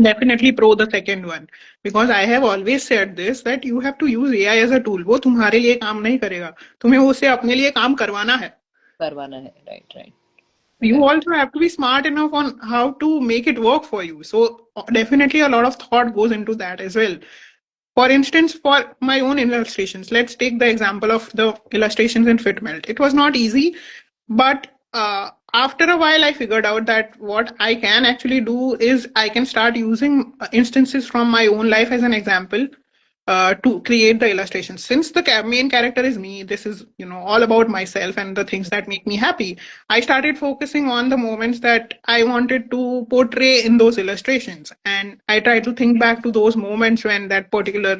Definitely pro the second one because I have always said this that you have to use AI as a tool. वो तुम्हारे लिए काम नहीं करेगा. तुम्हें उसे अपने लिए काम करवाना है. करवाना है, right, right, You correct. also have to be smart enough on how to make it work for you. So definitely a lot of thought goes into that as well. For instance, for my own illustrations, let's take the example of the illustrations in FitMelt. It was not easy, but after a while, I figured out that what I can actually do is I can start using instances from my own life as an example to create the illustrations. Since the main character is me, this is all about myself and the things that make me happy. I started focusing on the moments that I wanted to portray in those illustrations, and I tried to think back to those moments when that particular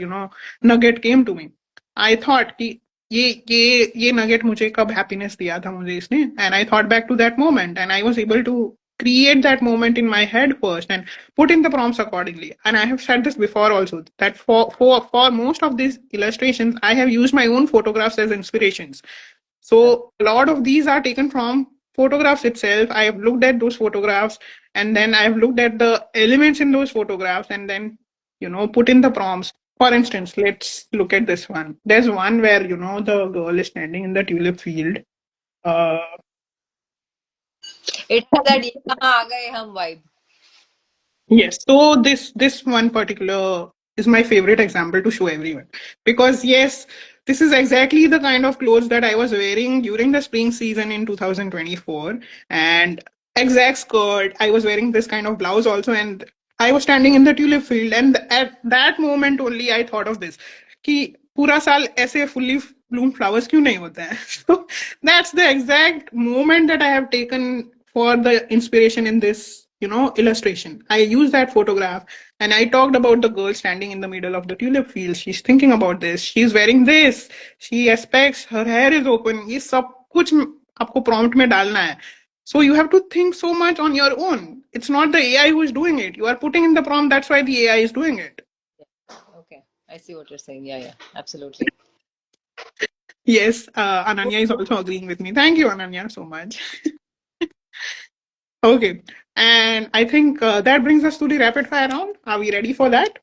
nugget came to me. I thought कि ये nugget मुझे कब happiness दिया था मुझे इसने, and I thought back to that moment and I was able to create that moment in my head first and put in the prompts accordingly. And I have said this before also that for most of these illustrations I have used my own photographs as inspirations. Uh, So a lot of these are taken from photographs itself. I have looked at those photographs and then I have looked at the elements in those photographs and then, put in the prompts. For instance, let's look at this one. There's one where, the girl is standing in the tulip field. Uh, it has that "ye kahan aa gaye hum" vibe. Yes, so this one particular is my favorite example to show everyone because yes, this is exactly the kind of clothes that I was wearing during the spring season in 2024, and exact skirt. I was wearing this kind of blouse also, and I was standing in the tulip field, and at that moment only I thought of this कि पूरा साल ऐसे fully bloomed flowers क्यों नहीं होते हैं? So that's the exact moment that I have taken for the inspiration in this illustration. I used that photograph and I talked about the girl standing in the middle of the tulip field. She's thinking about this, she's wearing this, she expects her hair is open. ये सब कुछ आपको prompt में डालना है. So you have to think so much on your own. It's not the AI who is doing it, you are putting in the prompt, that's why the AI is doing it. Okay, I see what you're saying. Yeah, yeah, absolutely. Yes, Ananya is also agreeing with me. Thank you, Ananya, so much. Okay, and I think that brings us to the rapid fire round. Are we ready for that?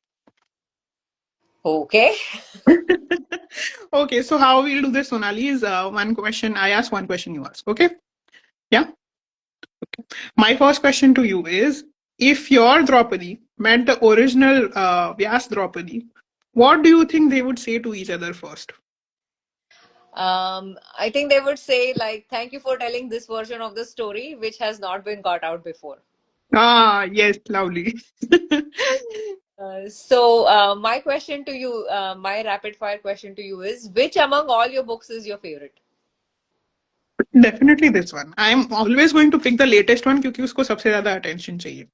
Okay. Okay, so how we'll do this, Sonali, is one question I ask, one question you ask. Okay? Yeah. My first question to you is, if your Draupadi met the original Vyas Draupadi, what do you think they would say to each other first? I think they would say like, "Thank you for telling this version of the story, which has not been got out before." Ah, yes, lovely. My question to you, my rapid fire question to you is, which among all your books is your favorite? Definitely this one. I'm always going to pick the latest one क्योंकि उसको सबसे ज्यादा attention चाहिए.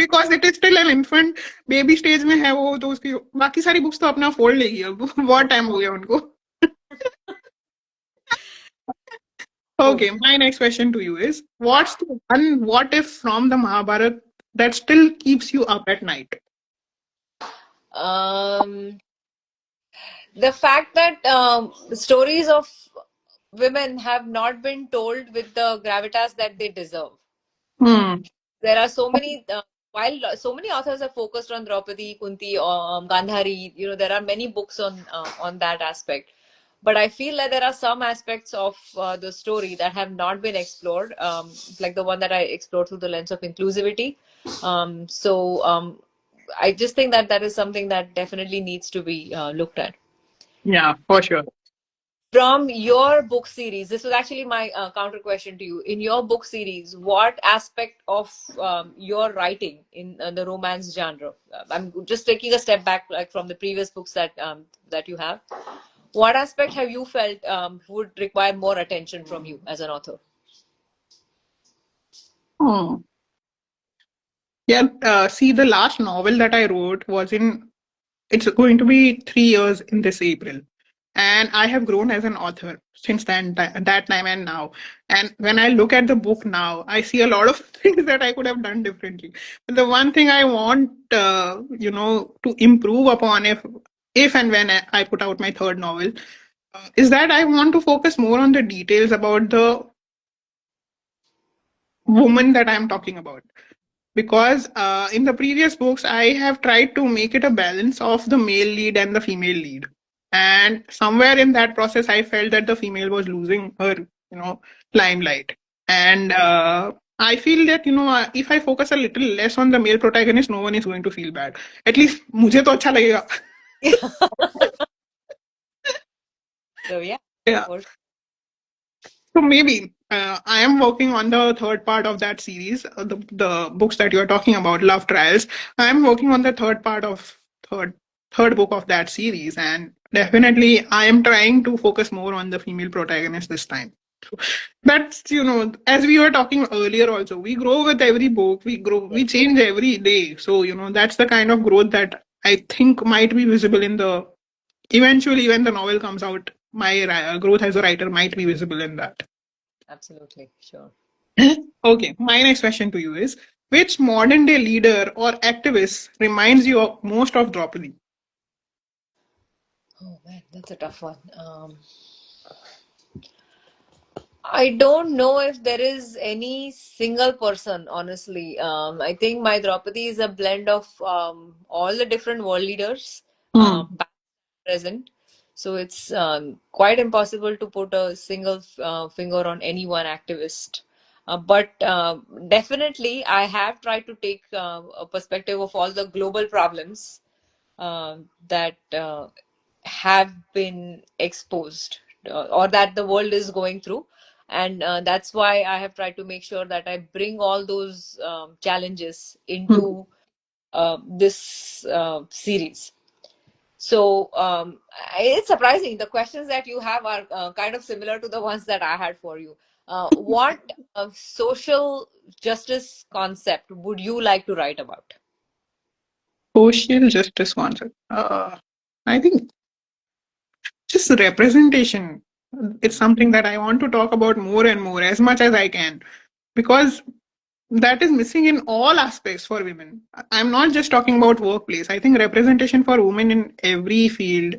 Because it is still an infant, baby stage में है वो, तो उसकी बाकी सारी बुक्स तो अपना फोल्ड लेगी अब. बहुत टाइम हो गया उनको. Oh. Okay, my next question to you is, what's the one what if from the Mahabharata that still keeps you up at night? Um, the fact that stories of women have not been told with the gravitas that they deserve. Hmm. There are so many, while so many authors have focused on Draupadi, Kunti, Gandhari, there are many books on that aspect. But I feel that there are some aspects of the story that have not been explored, like the one that I explored through the lens of inclusivity. I just think that that is something that definitely needs to be looked at. Yeah, for sure. From your book series, this was actually my counter question to you. In your book series, what aspect of your writing in the romance genre, I'm just taking a step back, like from the previous books that you have, what aspect have you felt would require more attention from you as an author? Hmm. Yeah, see, the last novel that I wrote was in, it's going to be 3 years in this April. And I have grown as an author since then, that time and now. And when I look at the book now, I see a lot of things that I could have done differently. But the one thing I want, to improve upon if and when I put out my third novel, is that I want to focus more on the details about the woman that I'm talking about. Because in the previous books I have tried to make it a balance of the male lead and the female lead, and somewhere in that process I felt that the female was losing her limelight. And I feel that if I focus a little less on the male protagonist, no one is going to feel bad. At least मुझे तो अच्छा लगेगा. So yeah, Yeah. for So maybe I am working on the third part of that series, the books that you are talking about, Love Trials. I am working on the third part of third book of that series, and definitely I am trying to focus more on the female protagonist this time. So that's as we were talking earlier also, we grow with every book, we grow, we change every day. So that's the kind of growth that I think might be visible in the eventually when the novel comes out. My growth as a writer might be visible in that. Absolutely, sure. Okay, my next question to you is: which modern day leader or activist reminds you of most of Draupadi? Oh man, that's a tough one. I don't know if there is any single person, honestly. I think my Draupadi is a blend of all the different world leaders, Hmm. past, present. So it's quite impossible to put a single finger on any one activist. But definitely, I have tried to take a perspective of all the global problems that have been exposed or that the world is going through. And that's why I have tried to make sure that I bring all those challenges Hmm. into this series. So it's surprising. The questions that you have are kind of similar to the ones that I had for you. What social justice concept would you like to write about? Social justice concept. I think just representation. It's Hmm. something that I want to talk about more and more as much as I can because that is missing in all aspects for women. I'm not just talking about workplace. I think representation for women in every field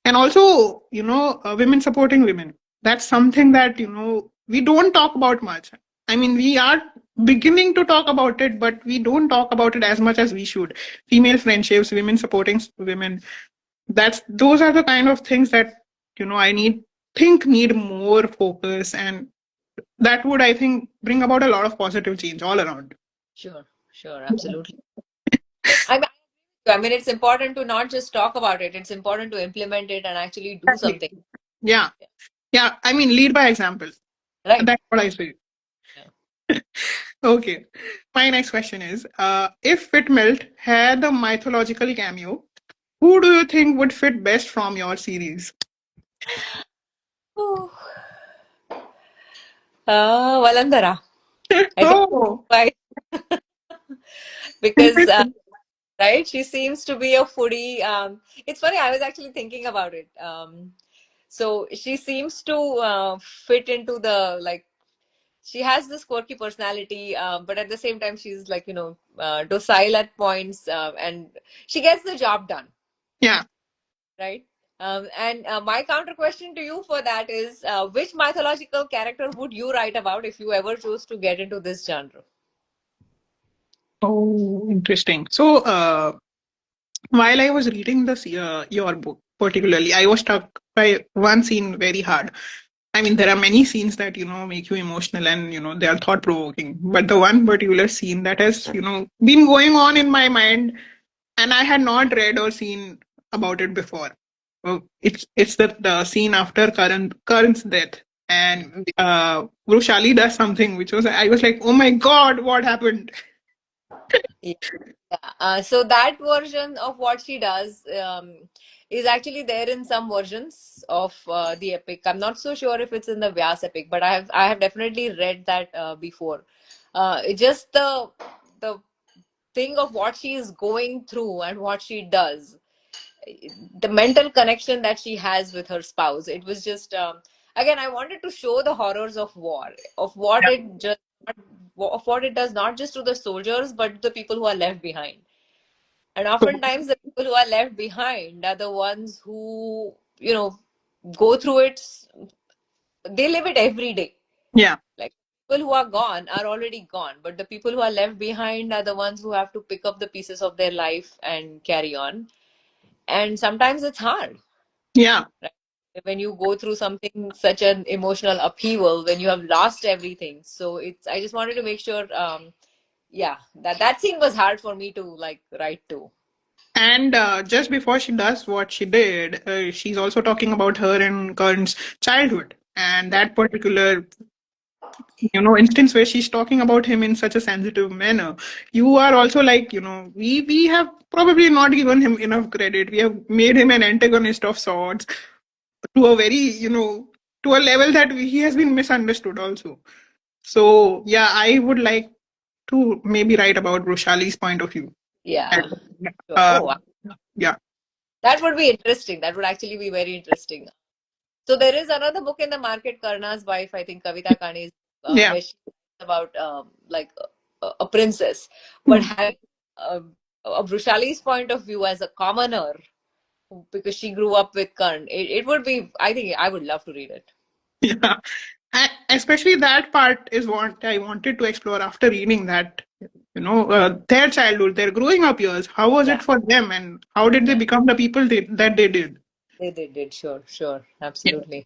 and also, women supporting women. That's something that, we don't talk about much. I mean, we are beginning to talk about it, but we don't talk about it as much as we should. Female friendships, women supporting women, those are the kind of things that I need more focus, and that would, I think, bring about a lot of positive change all around. Sure, sure, absolutely. I mean, it's important to not just talk about it, it's important to implement it and actually do Exactly. something. Yeah, yeah, I mean, lead by example. Right. That's what I say. Yeah. Okay, my next question is, if Fitmelt had a mythological cameo, who do you think would fit best from your series? Ooh. Valandara. I think Oh, why because interesting. right, she seems to be a foodie. It's funny, I was actually thinking about it. So she seems to fit into the like she has this quirky personality, but at the same time she's like docile at points, and she gets the job done. Yeah. Right? And my counter question to you for that is which mythological character would you write about if you ever chose to get into this genre? Oh, interesting. So, while I was reading your book particularly, I was struck by one scene very hard. I mean, there are many scenes that make you emotional and they are thought provoking. But the one particular scene that has been going on in my mind, and I had not read or seen about it before. It's the scene after Karan's death, and Vrushali does something which was I was like, oh my god, what happened? Yeah. So that version of what she does is actually there in some versions of the epic. I'm not so sure if it's in the Vyas epic, but I have definitely read that before. Just the thing of what she is going through and what she does, the mental connection that she has with her spouse. It was just again, I wanted to show the horrors of war, of what Yeah. it just of what it does not just to the soldiers but the people who are left behind. And oftentimes the people who are left behind are the ones who go through it. They live it every day. Yeah, Like, people who are gone are already gone, but the people who are left behind are the ones who have to pick up the pieces of their life and carry on. And sometimes it's hard, yeah. right? When you go through something such an emotional upheaval, when you have lost everything. So it's I just wanted to make sure yeah, that scene was hard for me to like write to. And just before she does what she did, she's also talking about her and Karan's childhood, and Yeah. that particular instance where she's talking about him in such a sensitive manner. You are also like, we have probably not given him enough credit. We have made him an antagonist of sorts to a very, to a level that he has been misunderstood also. So yeah, I would like to maybe write about Roshali's point of view. Yeah. And, Sure. uh, Oh, wow. Yeah. That would be interesting. That would actually be very interesting. So there is another book in the market, Karna's wife, I think Kavita Kani's, Yeah. where she talks about like a princess, but Hmm. having uh, a Brushali's point of view as a commoner, because she grew up with Karn, it would be. I think I would love to read it. Yeah. Especially that part is what I wanted to explore after reading that. Their childhood, their growing up years. How was Yeah, it for them, and how did they yeah, become the people that they did? they did. Sure, sure, Yeah. absolutely.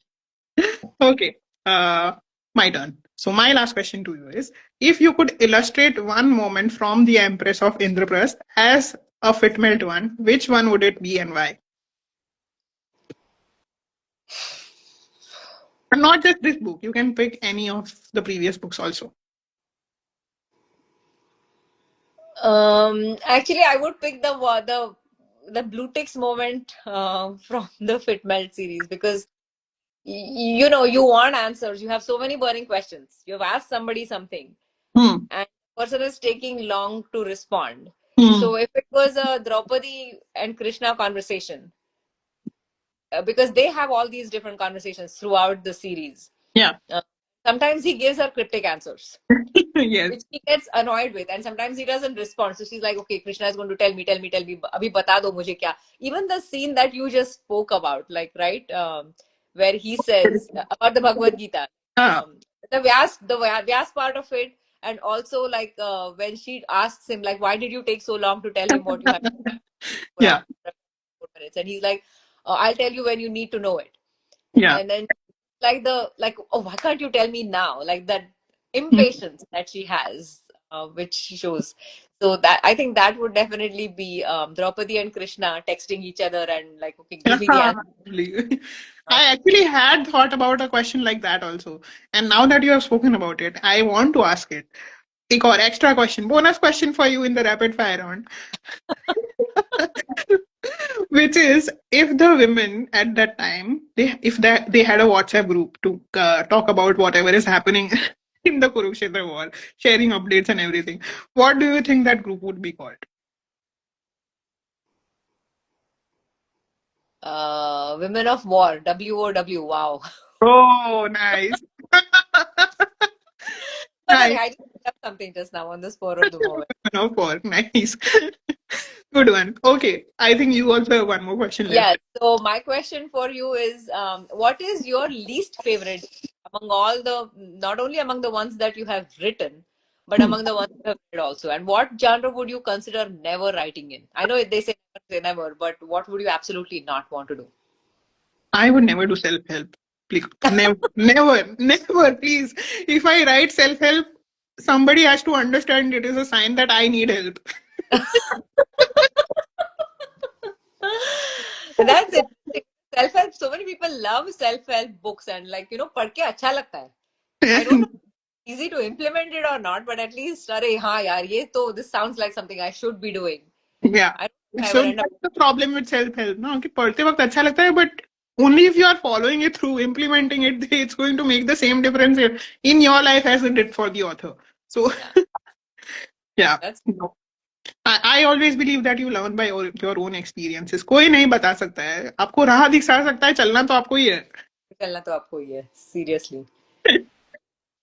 Okay. Uh, my turn. So my last question to you is: if you could illustrate one moment from the Empress of Indraprasth as a Fitmelt one, which one would it be and why? And not just this book. You can pick any of the previous books also. Actually, I would pick the blue ticks moment from the Fit Melt series, because you know, you want answers. You have so many burning questions. You've asked somebody something, Hmm. and the person is taking long to respond. Hmm. So if it was a Draupadi and Krishna conversation, because they have all these different conversations throughout the series, Yeah. uh, sometimes he gives her cryptic answers, Yes. which he gets annoyed with, and sometimes he doesn't respond. So she's like, okay, Krishna is going to tell me, abhi bata do mujhe kya. Even the scene that you just spoke about, like, right, where he says about the Bhagavad Gita, Ah. um, the Vyas part of it, and also like when she asks him, like, why did you take so long to tell him what you have for Yeah. after 4 minutes, and he's like, I'll tell you when you need to know it. Yeah. And then like, oh, why can't you tell me now, like that Hmm. impatience that she has, which she shows. So that, I think that would definitely be Draupadi and Krishna texting each other and like, okay, give me the answer. Lovely. I actually had thought about a question like that also. And now that you have spoken about it, I want to ask it. एक और extra question, bonus question for you in the rapid fire round, which is if the women at that time, they had a WhatsApp group to talk about whatever is happening in the Kurukshetra war, sharing updates and everything, what do you think that group would be called? Women of War, WOW. Wow. Oh, nice. But Nice. I just have something just now on the spur of the moment. No, for nice. Good one. Okay. I think you also have one more question Yeah. left. So my question for you is, what is your least favorite among all the, not only among the ones that you have written, but Hmm. among the ones you have read also? And what genre would you consider never writing in? I know they say never, but what would you absolutely not want to do? I would never do self help. Please. Never, never, never, please. If I write self help, somebody has to understand it is a sign that I need help. That's interesting. Self-help. So many people love self-help books and like, पढ़ के अच्छा लगता है. I don't know if it's easy to implement it or not, but at least, अरे हाँ यार, ये तो, this sounds like something I should be doing. Yeah. I don't know if I So ever end up. that's the problem with self help. No, कि पढ़ते वक्त अच्छा लगता है, but only if you are following it through, implementing it, it's going to make the same difference in your life as it did for the author. So Yeah, yeah. that's No. I always believe that you learn by your own experiences. कोई नहीं बता सकता है. आपको राह दिखा सकता है, चलना तो आपको ही है. चलना तो आपको ही है. Seriously.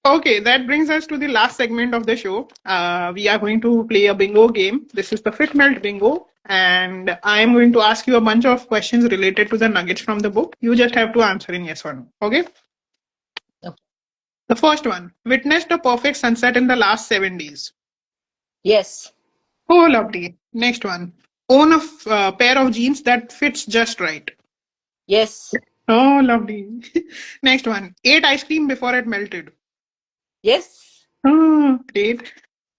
Okay, that brings us to the last segment of the show. We are going to play a bingo game. This is the Fit Melt Bingo. And I am going to ask you a bunch of questions related to the nuggets from the book. You just have to answer in yes or no. Okay? Okay. The first one: witnessed a perfect sunset in the last 7 days. Yes. Oh, lovely. Next one: own a pair of jeans that fits just right. Yes. Oh, lovely. Next one: ate ice cream before it melted. Yes. Oh, great.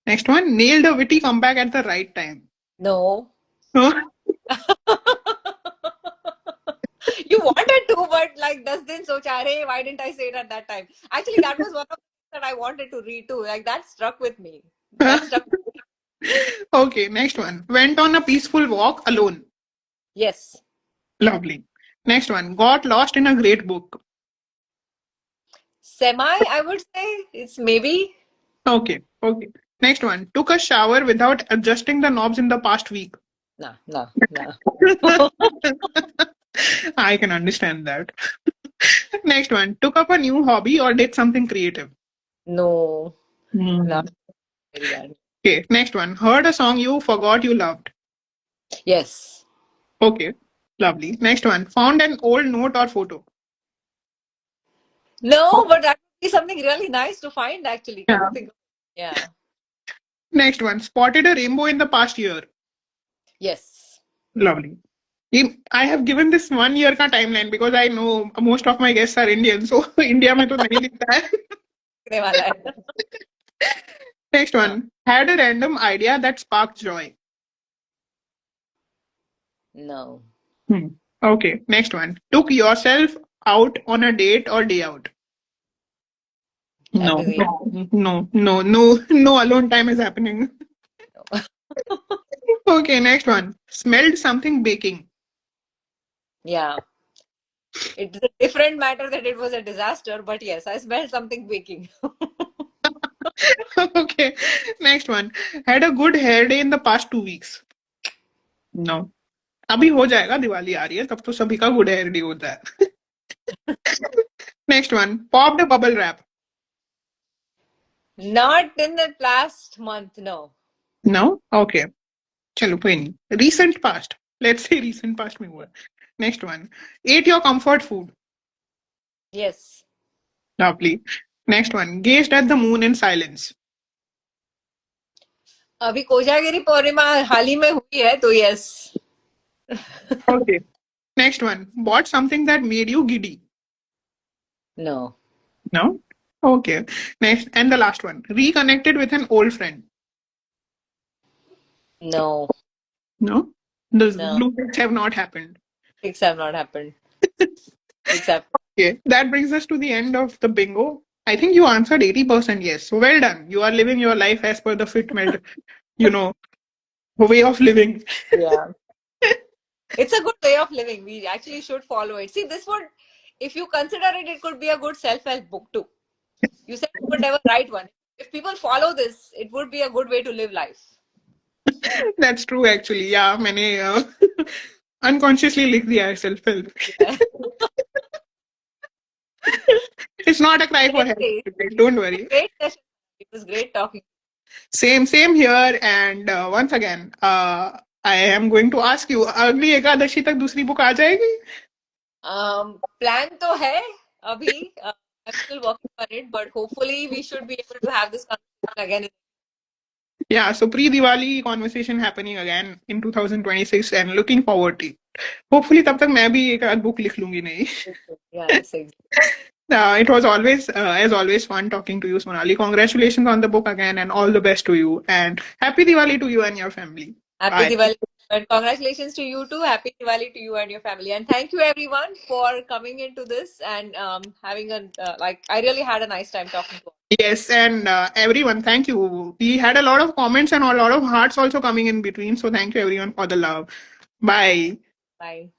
Next one: nailed a witty comeback at the right time. No. Oh, You wanted to, but like, das din socha, hey, why didn't I say it at that time? Actually, that was one of the things that I wanted to read too. Like, that struck with me. That stuck. okay, next one. Went on a peaceful walk alone. Yes. Lovely. Next one. Got lost in a great book. Semi, I would say. It's maybe. Okay, okay. Next one. Took a shower without adjusting the knobs in the past week. Nah, nah, nah. I can understand that. Next one. Took up a new hobby or did something creative? No, Hmm. not very bad. Okay. Next one. Heard a song you forgot you loved. Yes. Okay. Lovely. Next one. Found an old note or photo. No, but that would be something really nice to find actually. Come Yeah. to think of it. Yeah. Next one. Spotted a rainbow in the past year. Yes. Lovely. I have given this 1 year का timeline because I know most of my guests are Indian, so India में तो नहीं लिखता है. दिखने वाला है. Next हाँ. one. Had a random idea that sparked joy. No. Hmm. Okay. Next one. Took yourself out on a date or day out. No, Everything. no alone time is happening. No. Okay, next one. Smelled something baking. Yeah. It's a different matter that it was a disaster, but yes, I smelled something baking. Okay, next one. Had a good hair day in the past 2 weeks. No. अभी हो जाएगा दिवाली आ रही है तब तो सभी का good hair day होता है. Next one. Popped a bubble wrap. Not in the last month, no. No? Okay. चलो कोई नहीं. Recent past. Let's say recent past में हुआ. Next one. Ate your comfort food. Yes. Lovely. Next one. Gazed at the moon in silence. अभी कोजागिरी पूर्णिमा हाल ही में हुई है तो yes. Okay. Next one. Bought something that made you giddy. No. No? Okay. Next. And the last one. Reconnected with an old friend. No. No? The No. blue ticks have not happened. Things have not happened. Except. Okay. That brings us to the end of the bingo. I think you answered 80% yes. So well done. You are living your life as per the FitMed, you know, way of living. Yeah. It's a good way of living. We actually should follow it. See, this would, if you consider it, it could be a good self-help book too. You said you would never write one. If people follow this, it would be a good way to live life. That's true actually. Yeah, मैंने unconsciously लिख दिया है self help. Yeah. It's not a cry for help. Great, Don't worry. great session. It was great talking. Same here. And once again, I am going to ask you, अगली एकादशी तक दूसरी book आ जाएगी? Plan तो है अभी. I'm still working on it, but hopefully we should be able to have this conversation again. Yeah, so pre-Diwali conversation happening again in 2026 and looking forward to it. Hopefully तब तक मैं भी एक आध book लिख लूंगी नहीं. Yes, exactly. It was always, as always, fun talking to you, Sonali. Congratulations on the book again and all the best to you. And happy Diwali to you and your family. Happy Bye. Diwali. And congratulations to you too. Happy Diwali to you and your family. And thank you everyone for coming into this and having a I really had a nice time talking to you. Yes, and everyone, thank you. We had a lot of comments and a lot of hearts also coming in between. So thank you everyone for the love. Bye. Bye.